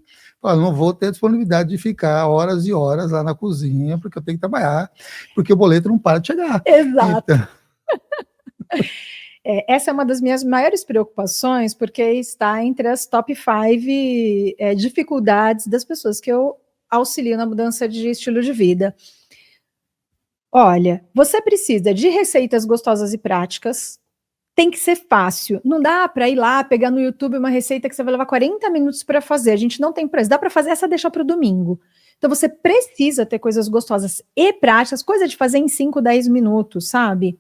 eu não vou ter disponibilidade de ficar horas e horas lá na cozinha, porque eu tenho que trabalhar, porque o boleto não para de chegar. Exato. Então... essa é uma das minhas maiores preocupações, porque está entre as top 5 dificuldades das pessoas que eu auxilio na mudança de estilo de vida. Olha, você precisa de receitas gostosas e práticas, tem que ser fácil. Não dá para ir lá, pegar no YouTube uma receita que você vai levar 40 minutos para fazer. A gente não tem pressa. Dá para fazer essa, deixar para o domingo. Então você precisa ter coisas gostosas e práticas, coisa de fazer em 5, 10 minutos, sabe?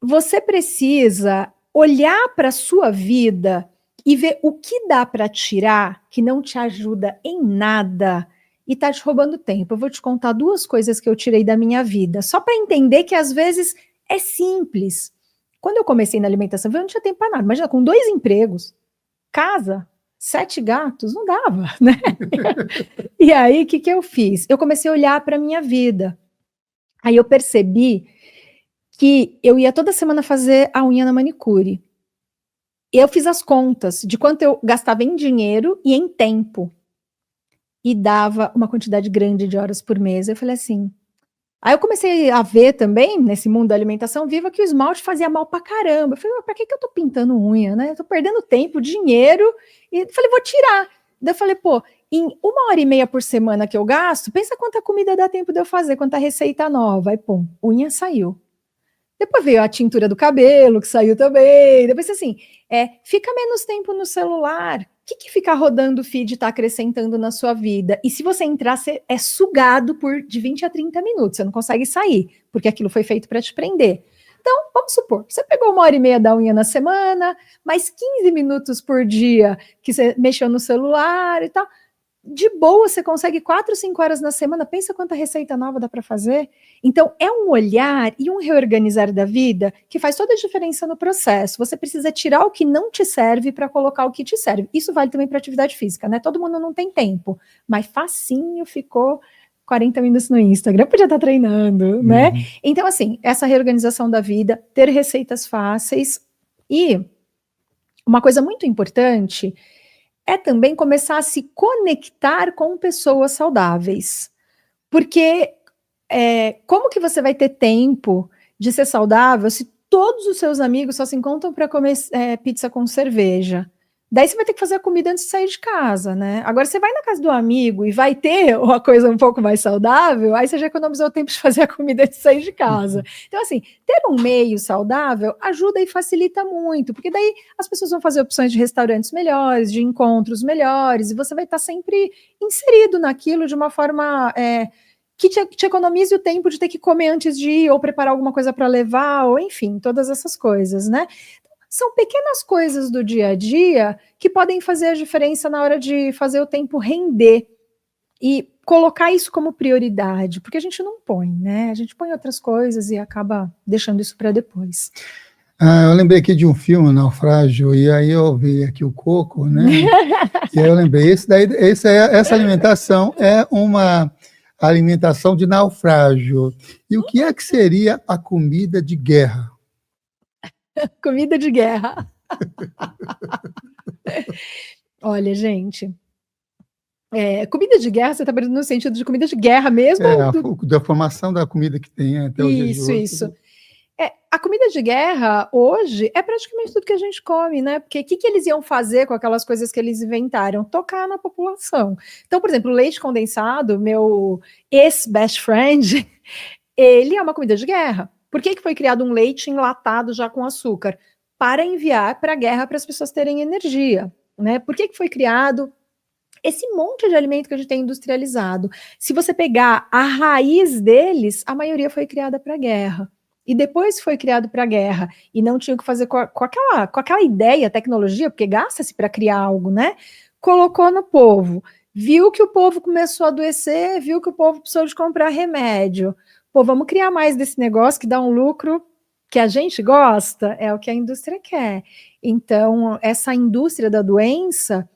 Você precisa olhar para a sua vida e ver o que dá para tirar que não te ajuda em nada e tá te roubando tempo. Eu vou te contar 2 coisas que eu tirei da minha vida, só para entender que às vezes é simples. Quando eu comecei na alimentação, eu não tinha tempo para nada. Imagina, com 2 empregos, casa, 7 gatos, não dava, né? E aí, o que eu fiz? Eu comecei a olhar para a minha vida. Aí eu percebi que eu ia toda semana fazer a unha na manicure. E eu fiz as contas de quanto eu gastava em dinheiro e em tempo. E dava uma quantidade grande de horas por mês. Eu falei assim... Aí eu comecei a ver também, nesse mundo da alimentação viva, que o esmalte fazia mal pra caramba. Eu falei, pra que eu tô pintando unha, né? Eu tô perdendo tempo, dinheiro. E falei, vou tirar. Daí eu falei, pô, em 1h30 por semana que eu gasto, pensa quanta comida dá tempo de eu fazer, quanta receita nova. Aí, pô, unha saiu. Depois veio a tintura do cabelo, que saiu também. Depois, assim, fica menos tempo no celular. O que ficar rodando o feed está acrescentando na sua vida? E se você entrar, você é sugado por de 20 a 30 minutos. Você não consegue sair, porque aquilo foi feito para te prender. Então, vamos supor, você pegou 1h30 da unha na semana, mais 15 minutos por dia que você mexeu no celular e tal. De boa, você consegue 4, 5 horas na semana. Pensa quanta receita nova dá para fazer. Então, é um olhar e um reorganizar da vida que faz toda a diferença no processo. Você precisa tirar o que não te serve para colocar o que te serve. Isso vale também para atividade física, né? Todo mundo não tem tempo, mas facinho ficou 40 minutos no Instagram, podia estar treinando, né? Então, assim, essa reorganização da vida, ter receitas fáceis e uma coisa muito importante é também começar a se conectar com pessoas saudáveis. Porque como que você vai ter tempo de ser saudável se todos os seus amigos só se encontram para comer pizza com cerveja? Daí você vai ter que fazer a comida antes de sair de casa, né? Agora, você vai na casa do amigo e vai ter uma coisa um pouco mais saudável, aí você já economizou o tempo de fazer a comida antes de sair de casa. Então, assim, ter um meio saudável ajuda e facilita muito, porque daí as pessoas vão fazer opções de restaurantes melhores, de encontros melhores, e você vai estar sempre inserido naquilo de uma forma... que te economize o tempo de ter que comer antes de ir, ou preparar alguma coisa para levar, ou enfim, todas essas coisas, né? São pequenas coisas do dia a dia que podem fazer a diferença na hora de fazer o tempo render e colocar isso como prioridade, porque a gente não põe, né? A gente põe outras coisas e acaba deixando isso para depois. Eu lembrei aqui de um filme, Naufrágio, e aí eu vi aqui o coco, né? E aí eu lembrei, essa alimentação é uma alimentação de naufrágio. E o que é que seria a comida de guerra? Comida de guerra. Olha, gente, comida de guerra, você está perguntando no sentido de comida de guerra mesmo? Da formação da comida que tem até o dia de hoje. Isso. A comida de guerra, hoje, é praticamente tudo que a gente come, né? Porque o que eles iam fazer com aquelas coisas que eles inventaram? Tocar na população. Então, por exemplo, o leite condensado, meu ex-best friend, ele é uma comida de guerra. Por que foi criado um leite enlatado já com açúcar? Para enviar para a guerra para as pessoas terem energia, né? Por que foi criado esse monte de alimento que a gente tem industrializado? Se você pegar a raiz deles, a maioria foi criada para a guerra. E depois foi criado para a guerra. E não tinha o que fazer com aquela ideia, tecnologia, porque gasta-se para criar algo, né? Colocou no povo. Viu que o povo começou a adoecer, viu que o povo precisou de comprar remédio. Pô, vamos criar mais desse negócio que dá um lucro que a gente gosta, é o que a indústria quer. Então, essa indústria da doença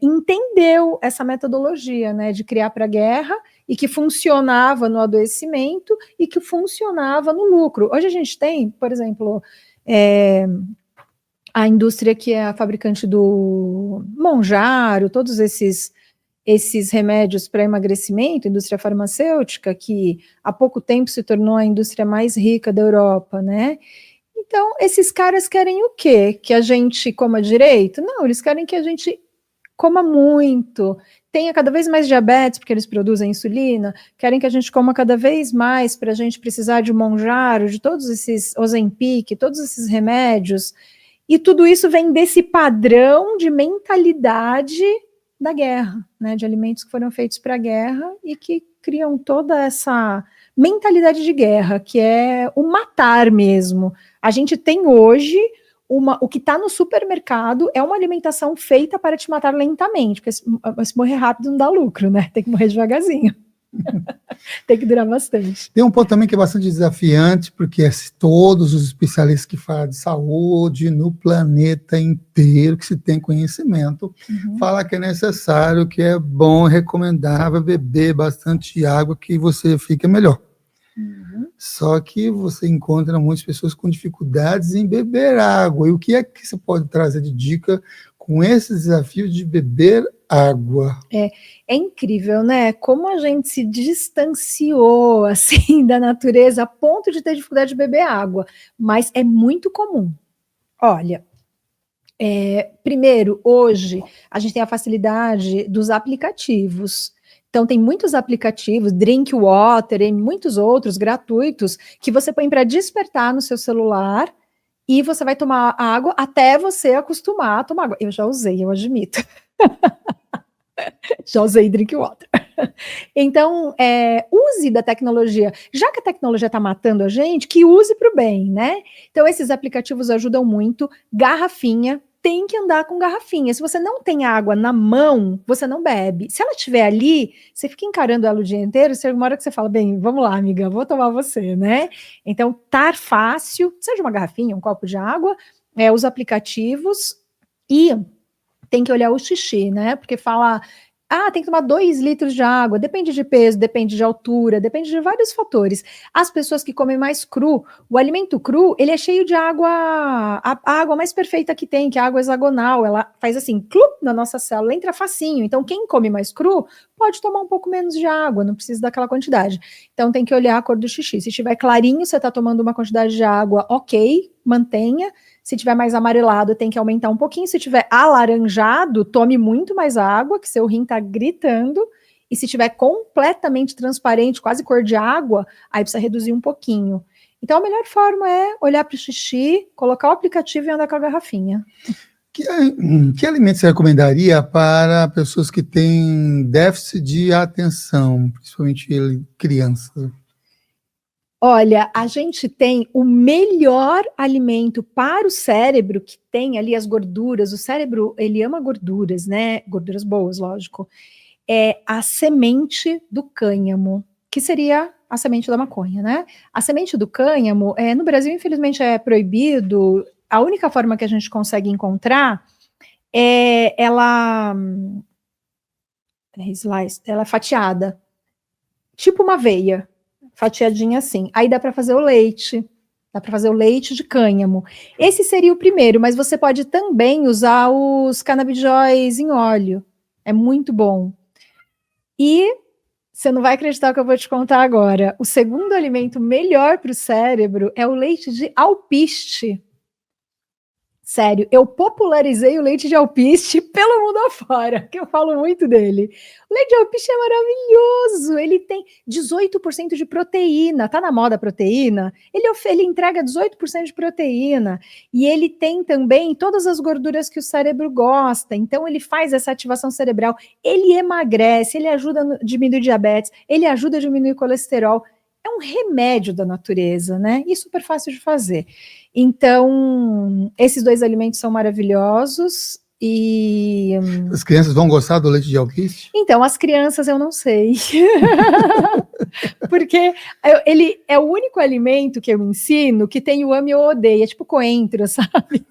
entendeu essa metodologia, né, de criar para a guerra e que funcionava no adoecimento e que funcionava no lucro. Hoje a gente tem, por exemplo, a indústria que é a fabricante do Monjaro, todos esses remédios para emagrecimento, indústria farmacêutica, que há pouco tempo se tornou a indústria mais rica da Europa, né? Então, esses caras querem o quê? Que a gente coma direito? Não, eles querem que a gente Coma muito, tenha cada vez mais diabetes, porque eles produzem insulina, querem que a gente coma cada vez mais para a gente precisar de Monjaro, de todos esses Ozempic, todos esses remédios, e tudo isso vem desse padrão de mentalidade da guerra, né, de alimentos que foram feitos para a guerra e que criam toda essa mentalidade de guerra, que é o matar mesmo. A gente tem hoje o que está no supermercado é uma alimentação feita para te matar lentamente, porque se morrer rápido não dá lucro, né? Tem que morrer devagarzinho. Tem que durar bastante. Tem um ponto também que é bastante desafiante, porque todos os especialistas que falam de saúde no planeta inteiro, que se tem conhecimento, falam que é necessário, que é bom, recomendável beber bastante água, que você fica melhor. Só que você encontra muitas pessoas com dificuldades em beber água. E o que é que você pode trazer de dica com esse desafio de beber água? É incrível, né? Como a gente se distanciou assim da natureza a ponto de ter dificuldade de beber água. Mas é muito comum. Olha, primeiro, hoje a gente tem a facilidade dos aplicativos. Então, tem muitos aplicativos, Drinkwater e muitos outros gratuitos, que você põe para despertar no seu celular e você vai tomar água até você acostumar a tomar água. Eu já usei, eu admito. Já usei Drinkwater. Então, use da tecnologia. Já que a tecnologia está matando a gente, que use para o bem, né? Então, esses aplicativos ajudam muito. Garrafinha. Tem que andar com garrafinha. Se você não tem água na mão, você não bebe. Se ela estiver ali, você fica encarando ela o dia inteiro, chega uma hora que você fala, bem, vamos lá, amiga, vou tomar você, né? Então, tá fácil, seja uma garrafinha, um copo de água, os aplicativos, e tem que olhar o xixi, né? Porque fala, tem que tomar 2 litros de água, depende de peso, depende de altura, depende de vários fatores. As pessoas que comem mais cru, o alimento cru, ele é cheio de água, a água mais perfeita que tem, que é a água hexagonal, ela faz assim, clup, na nossa célula, entra facinho. Então, quem come mais cru, pode tomar um pouco menos de água, não precisa daquela quantidade. Então, tem que olhar a cor do xixi. Se estiver clarinho, você está tomando uma quantidade de água, ok, mantenha. Se tiver mais amarelado, tem que aumentar um pouquinho. Se tiver alaranjado, tome muito mais água, que seu rim está gritando. E se tiver completamente transparente, quase cor de água, aí precisa reduzir um pouquinho. Então, a melhor forma é olhar para o xixi, colocar o aplicativo e andar com a garrafinha. Que alimento você recomendaria para pessoas que têm déficit de atenção, principalmente crianças? Olha, a gente tem o melhor alimento para o cérebro, que tem ali as gorduras. O cérebro, ele ama gorduras, né? Gorduras boas, lógico. É a semente do cânhamo, que seria a semente da maconha, né? A semente do cânhamo, no Brasil, infelizmente, é proibido. A única forma que a gente consegue encontrar ela é fatiada, tipo uma aveia. Fatiadinha assim. Aí dá para fazer o leite. Dá para fazer o leite de cânhamo. Esse seria o primeiro, mas você pode também usar os canabidióis em óleo. É muito bom. E você não vai acreditar o que eu vou te contar agora. O segundo alimento melhor para o cérebro é o leite de alpiste. Sério, eu popularizei o leite de alpiste pelo mundo afora, que eu falo muito dele. O leite de alpiste é maravilhoso, ele tem 18% de proteína, tá na moda a proteína? Ele entrega 18% de proteína, e ele tem também todas as gorduras que o cérebro gosta, então ele faz essa ativação cerebral, ele emagrece, ele ajuda a diminuir diabetes, ele ajuda a diminuir o colesterol, é um remédio da natureza, né? E super fácil de fazer. Então, esses 2 alimentos são maravilhosos e... As crianças vão gostar do leite de alpiste? Então, as crianças eu não sei. Porque ele é o único alimento que eu ensino que tem o ame ou odeia, tipo coentro, sabe?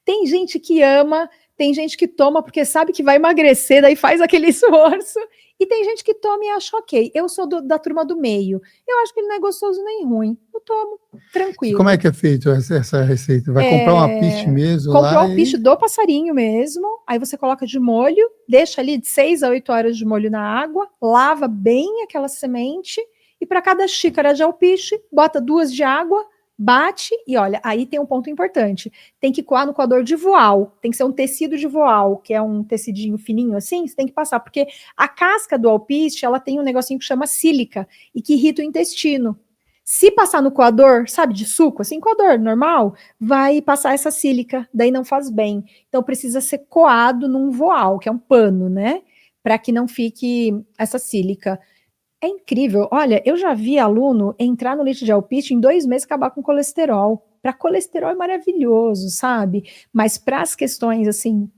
Tem gente que ama, tem gente que toma porque sabe que vai emagrecer, daí faz aquele esforço, e tem gente que toma e acha ok. Eu sou da turma do meio. Eu acho que ele não é gostoso nem ruim. Eu tomo tranquilo. E como é que é feito essa receita? Vai comprar um alpiste mesmo? Comprar um alpiste do passarinho mesmo, aí você coloca de molho, deixa ali de 6 a 8 horas de molho na água, lava bem aquela semente, e para cada xícara de alpiste, bota 2 de água Bate e olha, aí tem um ponto importante. Tem que coar no coador de voal. Tem que ser um tecido de voal, que é um tecidinho fininho assim, você tem que passar, porque a casca do alpiste, ela tem um negocinho que chama sílica e que irrita o intestino. Se passar no coador, sabe, de suco, assim, coador normal, vai passar essa sílica, daí não faz bem. Então precisa ser coado num voal, que é um pano, né? Para que não fique essa sílica. É incrível. Olha, eu já vi aluno entrar no leite de alpiste em 2 meses e acabar com colesterol. Para colesterol é maravilhoso, sabe? Mas para as questões assim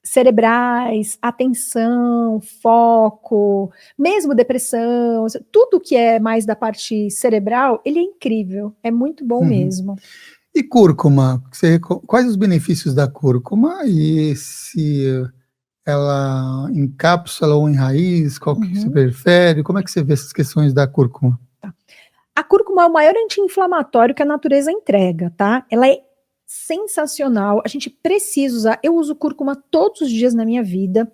cerebrais, atenção, foco, mesmo depressão, tudo que é mais da parte cerebral, ele é incrível. É muito bom mesmo. E cúrcuma? Quais os benefícios da cúrcuma e se ela em cápsula ou em raiz, qual que você prefere? Como é que você vê essas questões da cúrcuma? Tá. A cúrcuma é o maior anti-inflamatório que a natureza entrega, tá? Ela é sensacional, a gente precisa usar. Eu uso cúrcuma todos os dias na minha vida,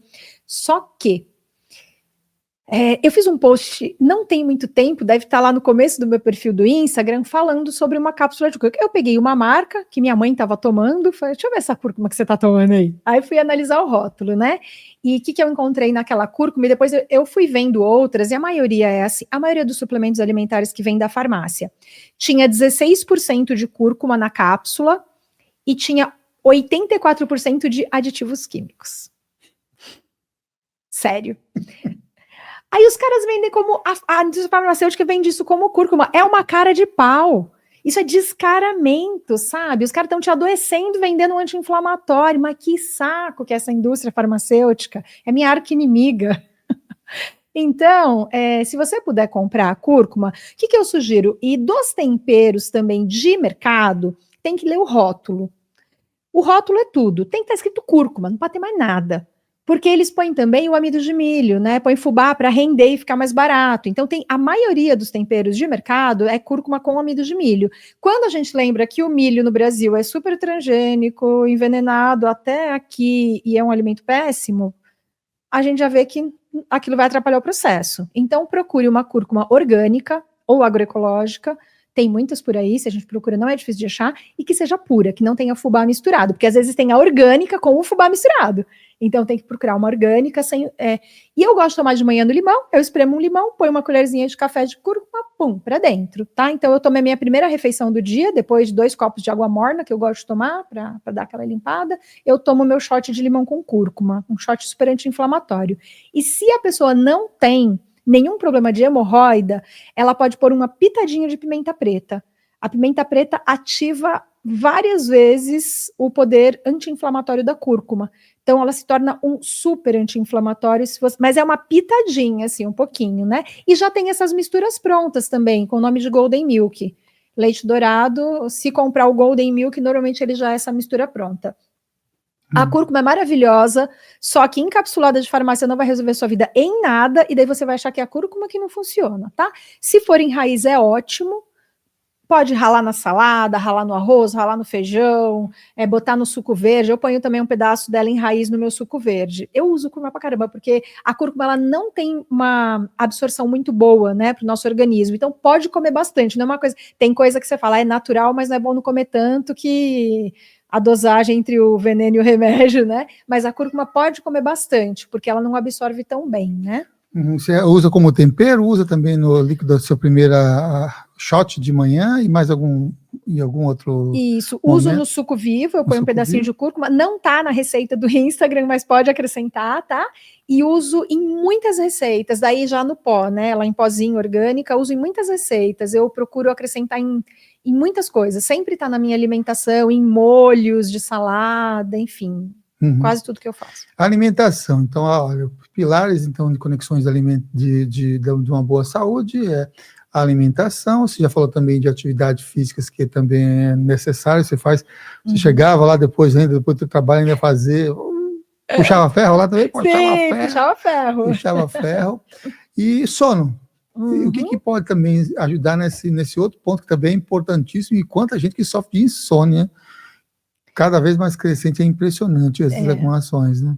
só que eu fiz um post, não tem muito tempo, deve estar lá no começo do meu perfil do Instagram, falando sobre uma cápsula de cúrcuma. Eu peguei uma marca que minha mãe estava tomando, falei, deixa eu ver essa cúrcuma que você está tomando aí. Aí fui analisar o rótulo, né? E o que eu encontrei naquela cúrcuma, e depois eu fui vendo outras, e a maioria é assim, a maioria dos suplementos alimentares que vem da farmácia. Tinha 16% de cúrcuma na cápsula e tinha 84% de aditivos químicos. Sério. Aí os caras vendem como, a indústria farmacêutica vende isso como cúrcuma. É uma cara de pau. Isso é descaramento, sabe? Os caras estão te adoecendo vendendo um anti-inflamatório. Mas que saco que é essa indústria farmacêutica. É minha arqui-inimiga. Então, se você puder comprar a cúrcuma, o que eu sugiro? E dos temperos também de mercado, tem que ler o rótulo. O rótulo é tudo. Tem que estar escrito cúrcuma, não pode ter mais nada. Porque eles põem também o amido de milho, né? Põe fubá para render e ficar mais barato. Então, tem a maioria dos temperos de mercado é cúrcuma com amido de milho. Quando a gente lembra que o milho no Brasil é super transgênico, envenenado até aqui e é um alimento péssimo, a gente já vê que aquilo vai atrapalhar o processo. Então, procure uma cúrcuma orgânica ou agroecológica. Tem muitas por aí, se a gente procura, não é difícil de achar, e que seja pura, que não tenha fubá misturado, porque às vezes tem a orgânica com o fubá misturado. Então tem que procurar uma orgânica sem. E eu gosto de tomar de manhã no limão, eu espremo um limão, ponho uma colherzinha de café de cúrcuma, pum, pra dentro, tá? Então eu tomei minha primeira refeição do dia, depois de 2 copos de água morna, que eu gosto de tomar, pra dar aquela limpada, eu tomo meu shot de limão com cúrcuma, um shot super anti-inflamatório. E se a pessoa não tem nenhum problema de hemorroida, ela pode pôr uma pitadinha de pimenta preta. A pimenta preta ativa várias vezes o poder anti-inflamatório da cúrcuma. Então, ela se torna um super anti-inflamatório, mas é uma pitadinha, assim, um pouquinho, né? E já tem essas misturas prontas também, com o nome de Golden Milk. Leite dourado, se comprar o Golden Milk, normalmente ele já é essa mistura pronta. A cúrcuma é maravilhosa, só que encapsulada de farmácia não vai resolver sua vida em nada, e daí você vai achar que é a cúrcuma que não funciona, tá? Se for em raiz, é ótimo. Pode ralar na salada, ralar no arroz, ralar no feijão, botar no suco verde. Eu ponho também um pedaço dela em raiz no meu suco verde. Eu uso cúrcuma pra caramba, porque a cúrcuma ela não tem uma absorção muito boa, né, pro nosso organismo. Então pode comer bastante, não é uma coisa. Tem coisa que você fala, é natural, mas não é bom não comer tanto que a dosagem entre o veneno e o remédio, né? Mas a cúrcuma pode comer bastante, porque ela não absorve tão bem, né? Você usa como tempero, usa também no líquido da sua primeira shot de manhã e mais algum outro. Isso, momento? Uso no suco vivo, eu ponho um pedacinho de cúrcuma, não tá na receita do Instagram, mas pode acrescentar, tá? E uso em muitas receitas, daí já no pó, né? Ela em pozinho orgânica, uso em muitas receitas, eu procuro acrescentar em muitas coisas, sempre tá na minha alimentação, em molhos de salada, enfim. Quase tudo que eu faço. Alimentação. Então, olha, pilares então, de conexões de uma boa saúde é a alimentação. Você já falou também de atividades físicas, que também é necessário. Você chegava lá depois do trabalho, ainda fazer. Puxava ferro lá também? Puxava ferro. E sono. E o que pode também ajudar nesse outro ponto, que também é importantíssimo, e quanta gente que sofre de insônia. Cada vez mais crescente, é impressionante essas ações, né?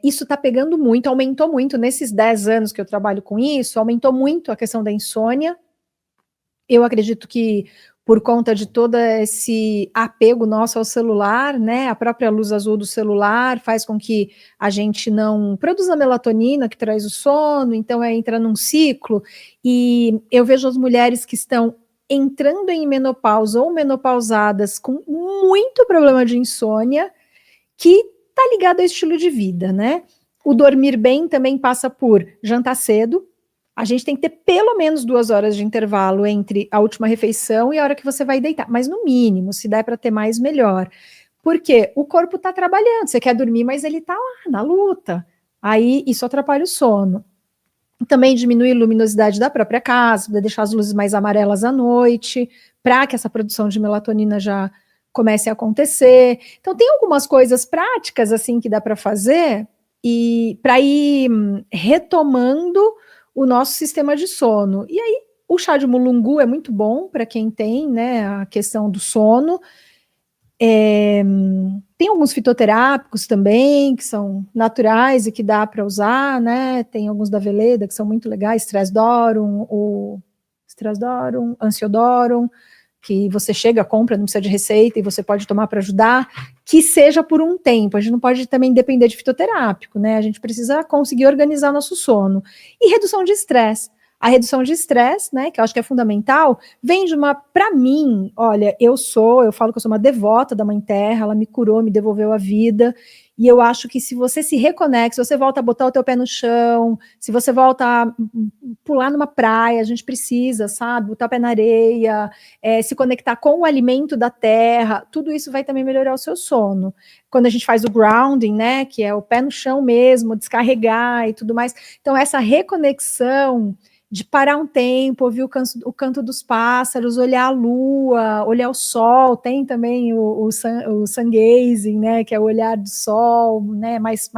Isso está pegando muito, aumentou muito, nesses 10 anos que eu trabalho com isso, aumentou muito a questão da insônia. Eu acredito que por conta de todo esse apego nosso ao celular, né? A própria luz azul do celular faz com que a gente não produza melatonina, que traz o sono, então entra num ciclo. E eu vejo as mulheres que estão entrando em menopausa ou menopausadas com muito problema de insônia, que está ligado ao estilo de vida, né? O dormir bem também passa por jantar cedo. A gente tem que ter pelo menos 2 horas de intervalo entre a última refeição e a hora que você vai deitar, mas no mínimo, se der para ter mais, melhor. Porque o corpo está trabalhando, você quer dormir, mas ele está lá na luta. Aí isso atrapalha o sono. Também diminui a luminosidade da própria casa, para deixar as luzes mais amarelas à noite, para que essa produção de melatonina já comece a acontecer. Então tem algumas coisas práticas assim que dá para fazer e para ir retomando o nosso sistema de sono. E aí o chá de mulungu é muito bom para quem tem, né, a questão do sono. Tem alguns fitoterápicos também, que são naturais e que dá para usar, né? Tem alguns da Veleda que são muito legais, o Strasdorum, Ansiodorum, que você chega, compra, não precisa de receita e você pode tomar para ajudar, que seja por um tempo. A gente não pode também depender de fitoterápico, né? A gente precisa conseguir organizar nosso sono. E redução de estresse. A redução de estresse, né, que eu acho que é fundamental, vem de para mim, olha, eu falo que eu sou uma devota da Mãe Terra, ela me curou, me devolveu a vida, e eu acho que se você se reconecta, se você volta a botar o teu pé no chão, se você volta a pular numa praia, a gente precisa, sabe, botar o pé na areia, se conectar com o alimento da terra, tudo isso vai também melhorar o seu sono. Quando a gente faz o grounding, né, que é o pé no chão mesmo, descarregar e tudo mais, então essa reconexão de parar um tempo, ouvir o canto dos pássaros, olhar a lua, olhar o sol, tem também o sun gazing, né, que é o olhar do sol, né, mais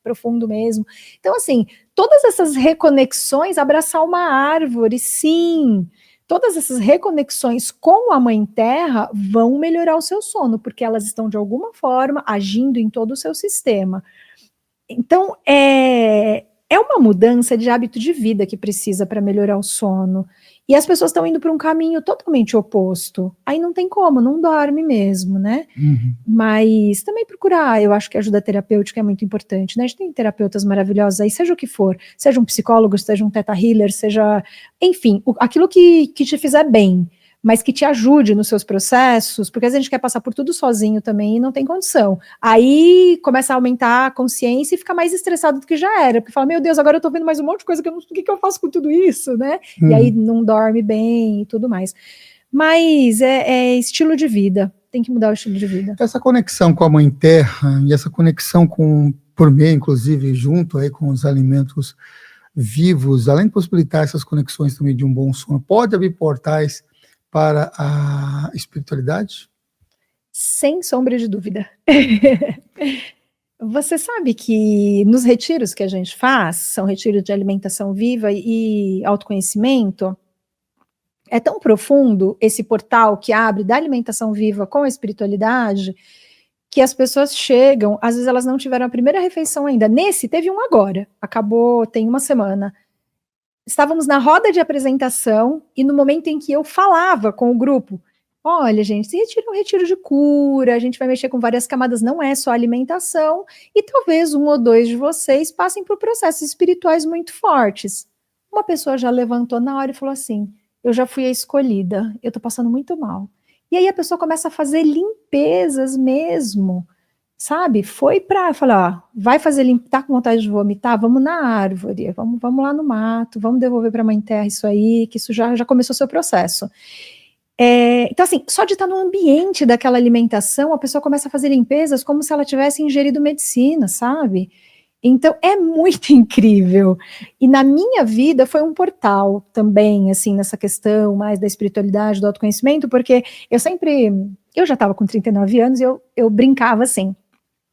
profundo mesmo. Então, assim, todas essas reconexões, abraçar uma árvore, sim, todas essas reconexões com a Mãe Terra vão melhorar o seu sono, porque elas estão, de alguma forma, agindo em todo o seu sistema. Então, é uma mudança de hábito de vida que precisa para melhorar o sono. E as pessoas estão indo para um caminho totalmente oposto. Aí não tem como, não dorme mesmo, né? Uhum. Mas também procurar, eu acho que a ajuda terapêutica é muito importante, né? A gente tem terapeutas maravilhosos aí, seja o que for, seja um psicólogo, seja um teta healer, seja, enfim, aquilo que te fizer bem, mas que te ajude nos seus processos, porque às vezes a gente quer passar por tudo sozinho também e não tem condição. Aí começa a aumentar a consciência e fica mais estressado do que já era, porque fala, meu Deus, agora eu tô vendo mais um monte de coisa que eu não, o que eu faço com tudo isso, né? Uhum. E aí não dorme bem e tudo mais. Mas é estilo de vida, tem que mudar o estilo de vida. Essa conexão com a Mãe Terra e essa conexão por meio, inclusive, junto aí com os alimentos vivos, além de possibilitar essas conexões também de um bom sono, pode abrir portais para a espiritualidade? Sem sombra de dúvida. Você sabe que nos retiros que a gente faz, são retiros de alimentação viva e autoconhecimento, é tão profundo esse portal que abre da alimentação viva com a espiritualidade, que as pessoas chegam, às vezes elas não tiveram a primeira refeição ainda. Nesse, teve um agora, acabou, tem uma semana. Estávamos na roda de apresentação e no momento em que eu falava com o grupo, olha, gente, esse retiro é um retiro de cura, a gente vai mexer com várias camadas, não é só alimentação, e talvez um ou dois de vocês passem por processos espirituais muito fortes. Uma pessoa já levantou na hora e falou assim, eu já fui a escolhida, eu tô passando muito mal. E aí a pessoa começa a fazer limpezas mesmo, sabe? Foi para falar, ó, vai fazer tá com vontade de vomitar? Vamos na árvore, vamos lá no mato, vamos devolver para a Mãe Terra isso aí, que isso já começou o seu processo. Então, assim, só de estar no ambiente daquela alimentação, a pessoa começa a fazer limpezas como se ela tivesse ingerido medicina, sabe? Então, é muito incrível. E na minha vida foi um portal também, assim, nessa questão mais da espiritualidade, do autoconhecimento, porque eu já estava com 39 anos e eu brincava assim,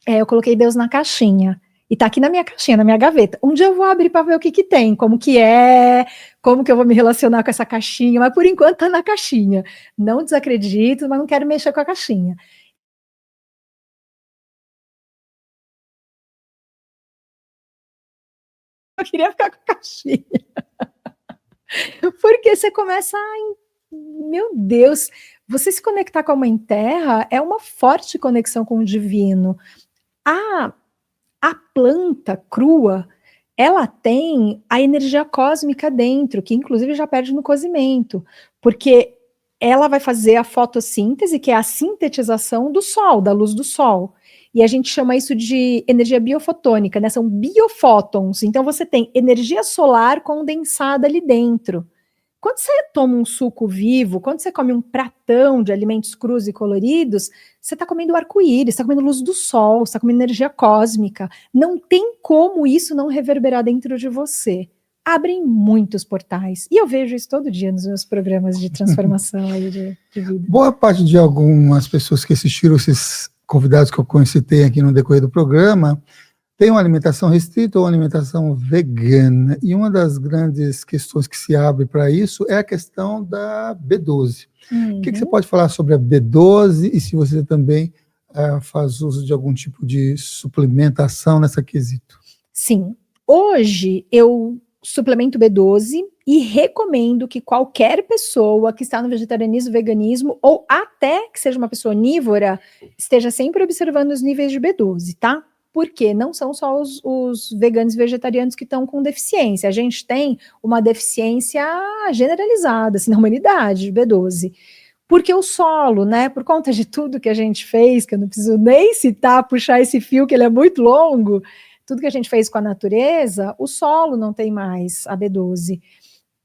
eu coloquei Deus na caixinha. E tá aqui na minha caixinha, na minha gaveta. Um dia eu vou abrir para ver o que tem, como que é, como que eu vou me relacionar com essa caixinha, mas por enquanto tá na caixinha. Não desacredito, mas não quero mexer com a caixinha. Eu queria ficar com a caixinha. Porque você começa a meu Deus, você se conectar com a Mãe Terra é uma forte conexão com o divino. A planta crua, ela tem a energia cósmica dentro, que inclusive já perde no cozimento, porque ela vai fazer a fotossíntese, que é a sintetização do sol, da luz do sol. E a gente chama isso de energia biofotônica, né? São biofótons. Então você tem energia solar condensada ali dentro. Quando você toma um suco vivo, quando você come um pratão de alimentos crus e coloridos, você está comendo arco-íris, está comendo luz do sol, está comendo energia cósmica. Não tem como isso não reverberar dentro de você. Abrem muitos portais. E eu vejo isso todo dia nos meus programas de transformação aí de vida. Boa parte de algumas pessoas que assistiram esses convidados que eu concitei aqui no decorrer do programa tem uma alimentação restrita ou uma alimentação vegana. E uma das grandes questões que se abre para isso é a questão da B12. O que você pode falar sobre a B12 e se você também faz uso de algum tipo de suplementação nessa quesito? Sim. Hoje eu suplemento B12 e recomendo que qualquer pessoa que está no vegetarianismo, veganismo ou até que seja uma pessoa onívora esteja sempre observando os níveis de B12, tá? Porque não são só os veganos e vegetarianos que estão com deficiência. A gente tem uma deficiência generalizada, assim, na humanidade, de B12. Porque o solo, né, por conta de tudo que a gente fez, que eu não preciso nem citar, puxar esse fio, que ele é muito longo, tudo que a gente fez com a natureza, o solo não tem mais a B12.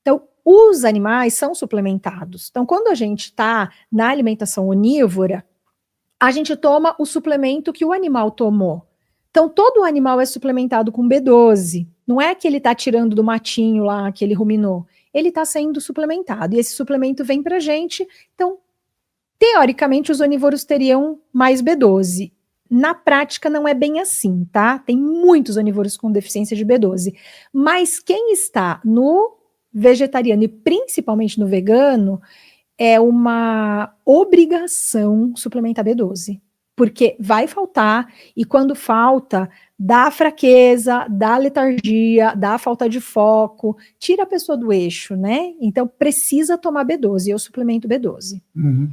Então, os animais são suplementados. Então, quando a gente está na alimentação onívora, a gente toma o suplemento que o animal tomou. Então, todo animal é suplementado com B12. Não é que ele está tirando do matinho lá que ele ruminou. Ele está sendo suplementado. E esse suplemento vem para a gente. Então, teoricamente, os onívoros teriam mais B12. Na prática, não é bem assim, tá? Tem muitos onívoros com deficiência de B12. Mas quem está no vegetariano e principalmente no vegano, é uma obrigação suplementar B12. Porque vai faltar, e quando falta, dá fraqueza, dá letargia, dá falta de foco, tira a pessoa do eixo, né? Então precisa tomar B12, eu suplemento B12. Uhum.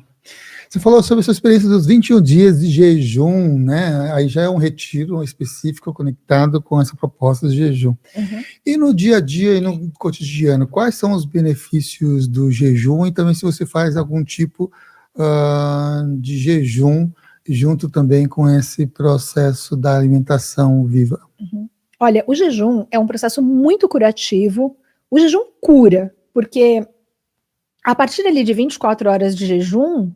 Você falou sobre a sua experiência dos 21 dias de jejum, né? Aí já é um retiro específico conectado com essa proposta de jejum. Uhum. E no dia a dia e no cotidiano, quais são os benefícios do jejum e também se você faz algum tipo de jejum junto também com esse processo da alimentação viva? Uhum. Olha, o jejum é um processo muito curativo. O jejum cura, porque a partir ali de 24 horas de jejum,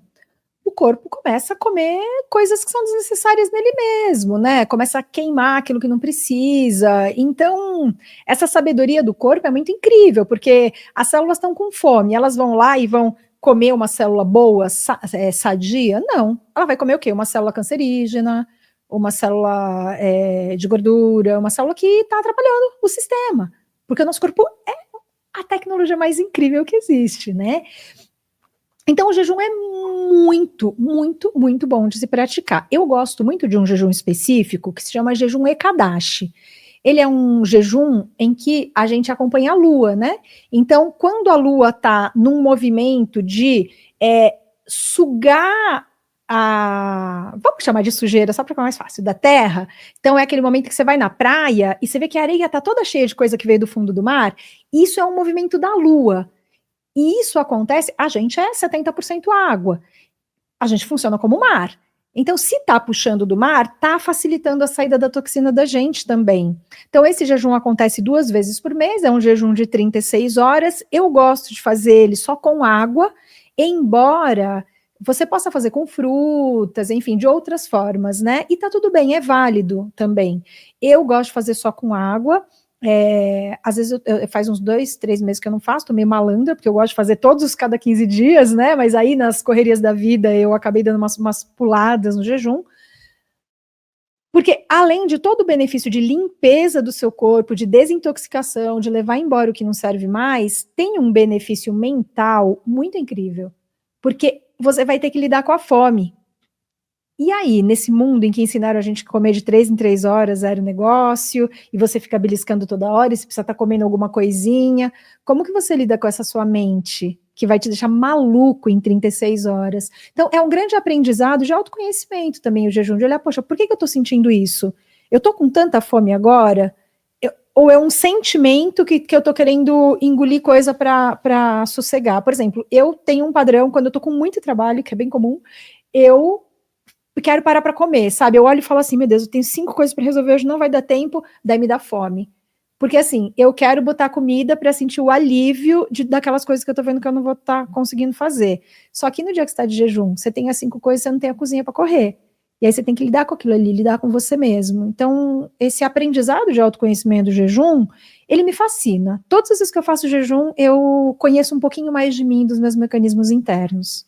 o corpo começa a comer coisas que são desnecessárias nele mesmo, né? Começa a queimar aquilo que não precisa. Então, essa sabedoria do corpo é muito incrível, porque as células estão com fome, elas vão lá e vão comer uma célula boa, sadia? Não. Ela vai comer o quê? Uma célula cancerígena, uma célula de gordura, uma célula que está atrapalhando o sistema. Porque o nosso corpo é a tecnologia mais incrível que existe, né? Então, o jejum é muito, muito, muito bom de se praticar. Eu gosto muito de um jejum específico que se chama jejum Ekadashi. Ele é um jejum em que a gente acompanha a lua, né? Então, quando a lua está num movimento de sugar vamos chamar de sujeira, só para ficar mais fácil, da terra, então é aquele momento que você vai na praia e você vê que a areia está toda cheia de coisa que veio do fundo do mar, isso é um movimento da lua. E isso acontece, a gente é 70% água, a gente funciona como mar. Então, se está puxando do mar, está facilitando a saída da toxina da gente também. Então, esse jejum acontece 2 vezes por mês, é um jejum de 36 horas. Eu gosto de fazer ele só com água, embora você possa fazer com frutas, enfim, de outras formas, né? E tá tudo bem, é válido também. Eu gosto de fazer só com água. Às vezes faz uns 2, 3 meses que eu não faço, tô meio malandra, porque eu gosto de fazer todos os cada 15 dias, né? Mas aí nas correrias da vida eu acabei dando umas puladas no jejum. Porque além de todo o benefício de limpeza do seu corpo, de desintoxicação, de levar embora o que não serve mais, tem um benefício mental muito incrível. Porque você vai ter que lidar com a fome. E aí, nesse mundo em que ensinaram a gente a comer de 3 em 3 horas era o negócio, e você fica beliscando toda hora, e você precisa estar comendo alguma coisinha, como que você lida com essa sua mente? que vai te deixar maluco em 36 horas. Então, é um grande aprendizado de autoconhecimento também o jejum, de olhar, poxa, por que eu estou sentindo isso? Eu estou com tanta fome agora? Ou é um sentimento que eu estou querendo engolir coisa para sossegar? Por exemplo, eu tenho um padrão, quando eu estou com muito trabalho, que é bem comum, eu quero parar para comer, sabe? Eu olho e falo assim, meu Deus, eu tenho 5 coisas para resolver, hoje não vai dar tempo, daí me dá fome. Porque assim, eu quero botar comida para sentir o alívio daquelas coisas que eu tô vendo que eu não vou estar conseguindo fazer. Só que no dia que você tá de jejum, você tem as 5 coisas, você não tem a cozinha para correr. E aí você tem que lidar com aquilo ali, lidar com você mesmo. Então, esse aprendizado de autoconhecimento do jejum, ele me fascina. Todas as vezes que eu faço jejum, eu conheço um pouquinho mais de mim, dos meus mecanismos internos.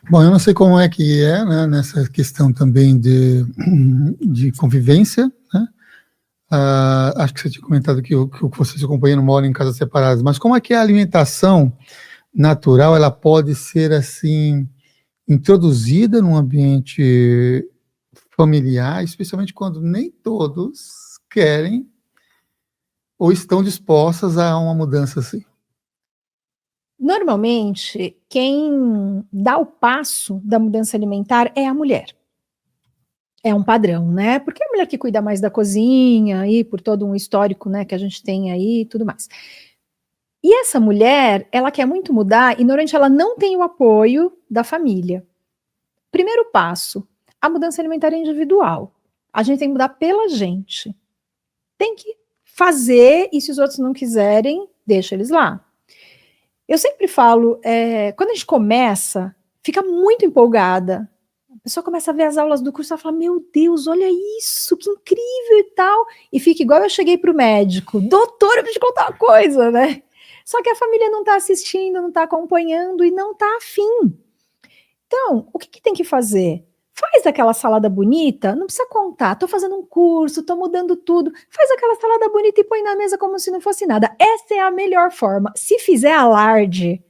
Bom, eu não sei como é que é, né, nessa questão também de convivência, né? Acho que você tinha comentado que você e seu companheiro moram em casas separadas, mas como é que a alimentação natural, ela pode ser, assim, introduzida num ambiente familiar, especialmente quando nem todos querem ou estão dispostas a uma mudança assim? Normalmente, quem dá o passo da mudança alimentar é a mulher. É um padrão, né? Porque é a mulher que cuida mais da cozinha, aí, por todo um histórico, né, que a gente tem aí e tudo mais. E essa mulher, ela quer muito mudar e normalmente ela não tem o apoio da família. Primeiro passo, a mudança alimentar é individual. A gente tem que mudar pela gente. Tem que fazer, e se os outros não quiserem, deixa eles lá. Eu sempre falo, quando a gente começa, fica muito empolgada. A pessoa começa a ver as aulas do curso e fala, meu Deus, olha isso, que incrível e tal. E fica igual eu cheguei para o médico, doutor, eu preciso te contar uma coisa, né? Só que a família não está assistindo, não está acompanhando e não está afim. Então, o que tem que fazer? Faz aquela salada bonita, não precisa contar, estou fazendo um curso, estou mudando tudo, faz aquela salada bonita e põe na mesa como se não fosse nada. Essa é a melhor forma. Se fizer alarde,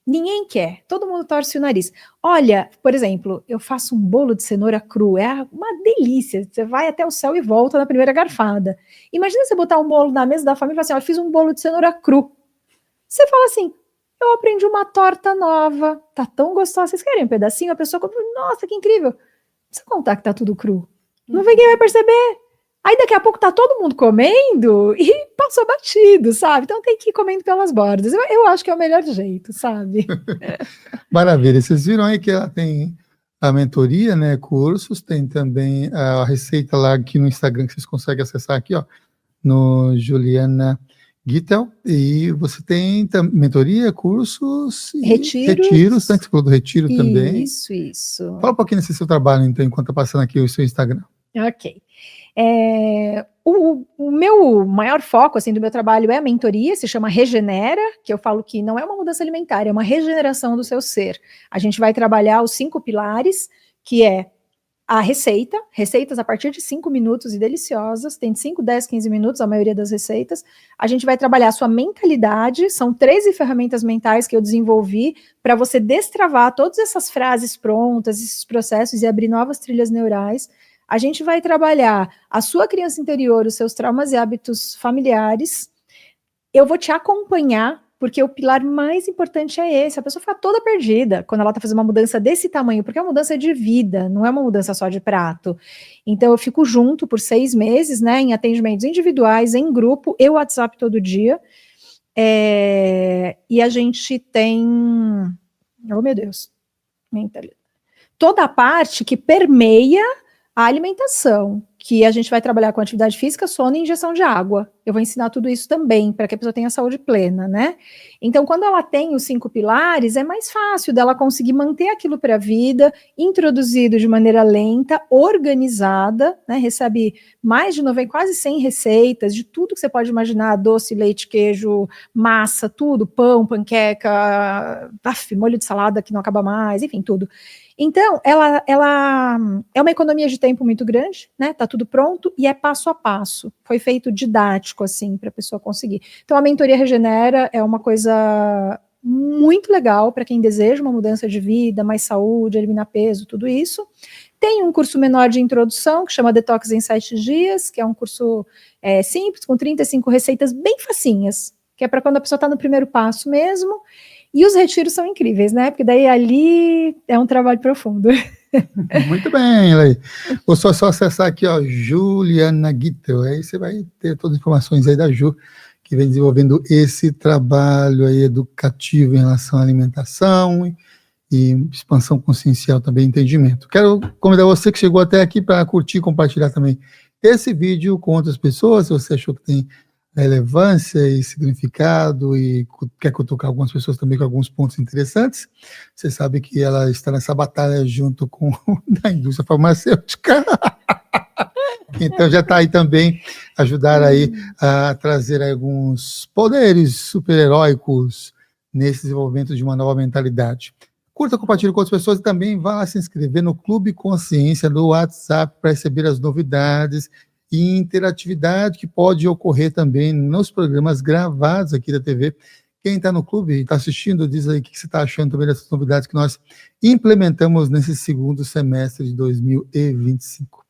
ninguém quer, todo mundo torce o nariz. Olha, por exemplo, eu faço um bolo de cenoura cru, é uma delícia, você vai até o céu e volta na primeira garfada. Imagina você botar um bolo na mesa da família e falar assim, eu fiz um bolo de cenoura cru. Você fala assim, eu aprendi uma torta nova, tá tão gostosa, vocês querem um pedacinho? A pessoa compra, nossa, que incrível. Não precisa contar que tá tudo cru. Não vem quem vai perceber. Aí daqui a pouco tá todo mundo comendo e passou batido, sabe? Então tem que ir comendo pelas bordas. Eu acho que é o melhor jeito, sabe? Maravilha. Vocês viram aí que ela tem a mentoria, né, cursos, tem também a receita lá aqui no Instagram que vocês conseguem acessar aqui, ó, no Juliana Gittel, e você tem mentoria, cursos e retiros, né, que você falou do retiro também. Isso. Fala um pouquinho desse seu trabalho, então, enquanto tá passando aqui o seu Instagram. Ok. O meu maior foco, assim, do meu trabalho é a mentoria, se chama Regenera, que eu falo que não é uma mudança alimentar, é uma regeneração do seu ser. A gente vai trabalhar os 5 pilares, que é a receitas a partir de 5 minutos e deliciosas, tem de 5, 10, 15 minutos a maioria das receitas. A gente vai trabalhar a sua mentalidade, são 13 ferramentas mentais que eu desenvolvi para você destravar todas essas frases prontas, esses processos e abrir novas trilhas neurais. A gente vai trabalhar a sua criança interior, os seus traumas e hábitos familiares. Eu vou te acompanhar, porque o pilar mais importante é esse. A pessoa fica toda perdida quando ela está fazendo uma mudança desse tamanho, porque é uma mudança de vida, não é uma mudança só de prato. Então eu fico junto por 6 meses, né, em atendimentos individuais, em grupo, eu WhatsApp todo dia. E a gente tem, oh meu Deus, mentalidade. Toda a parte que permeia a alimentação, que a gente vai trabalhar com atividade física, sono e injeção de água. Eu vou ensinar tudo isso também, para que a pessoa tenha saúde plena, né? Então, quando ela tem os 5 pilares, é mais fácil dela conseguir manter aquilo para a vida, introduzido de maneira lenta, organizada, né? Recebe mais de 90, quase 100 receitas, de tudo que você pode imaginar, doce, leite, queijo, massa, tudo, pão, panqueca, molho de salada que não acaba mais, enfim, tudo. Então, ela é uma economia de tempo muito grande, né? Tá tudo pronto e é passo a passo. Foi feito didático, assim, para a pessoa conseguir. Então, a mentoria Regenera é uma coisa muito legal para quem deseja uma mudança de vida, mais saúde, eliminar peso, tudo isso. Tem um curso menor de introdução, que chama Detox em 7 dias, que é um curso simples, com 35 receitas bem facinhas, que é para quando a pessoa está no primeiro passo mesmo. E os retiros são incríveis, né? Porque daí ali é um trabalho profundo. Muito bem, Lei. Vou só acessar aqui, ó, Juliana Guito. Aí você vai ter todas as informações aí da Ju, que vem desenvolvendo esse trabalho aí educativo em relação à alimentação e expansão consciencial também, entendimento. Quero convidar você que chegou até aqui para curtir e compartilhar também esse vídeo com outras pessoas, se você achou que tem relevância e significado e quer cutucar algumas pessoas também com alguns pontos interessantes. Você sabe que ela está nessa batalha junto com a indústria farmacêutica. Então já está aí também, ajudar aí a trazer alguns poderes super-heróicos nesse desenvolvimento de uma nova mentalidade. Curta, compartilhe com outras pessoas e também vá lá se inscrever no Clube Consciência do WhatsApp para receber as novidades e interatividade que pode ocorrer também nos programas gravados aqui da TV. Quem está no clube e está assistindo, diz aí o que você está achando também dessas novidades que nós implementamos nesse segundo semestre de 2025.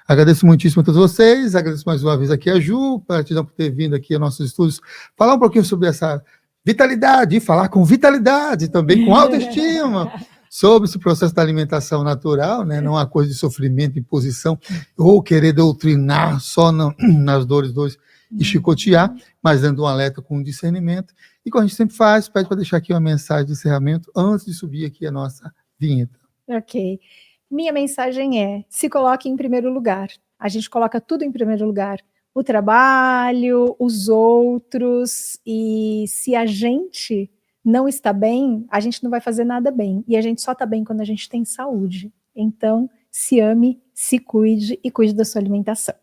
Agradeço muitíssimo a todos vocês, agradeço mais uma vez aqui a Ju, gratidão por ter vindo aqui aos nossos estúdios, falar um pouquinho sobre essa vitalidade, e falar com vitalidade também, com autoestima, sobre esse processo da alimentação natural, né? Não uma coisa de sofrimento, imposição, ou querer doutrinar só nas dores e chicotear, mas dando um alerta com discernimento. E como a gente sempre faz, pede para deixar aqui uma mensagem de encerramento antes de subir aqui a nossa vinheta. Ok. Minha mensagem é: se coloque em primeiro lugar. A gente coloca tudo em primeiro lugar. O trabalho, os outros, e se a gente não está bem, a gente não vai fazer nada bem. E a gente só está bem quando a gente tem saúde. Então, se ame, se cuide e cuide da sua alimentação.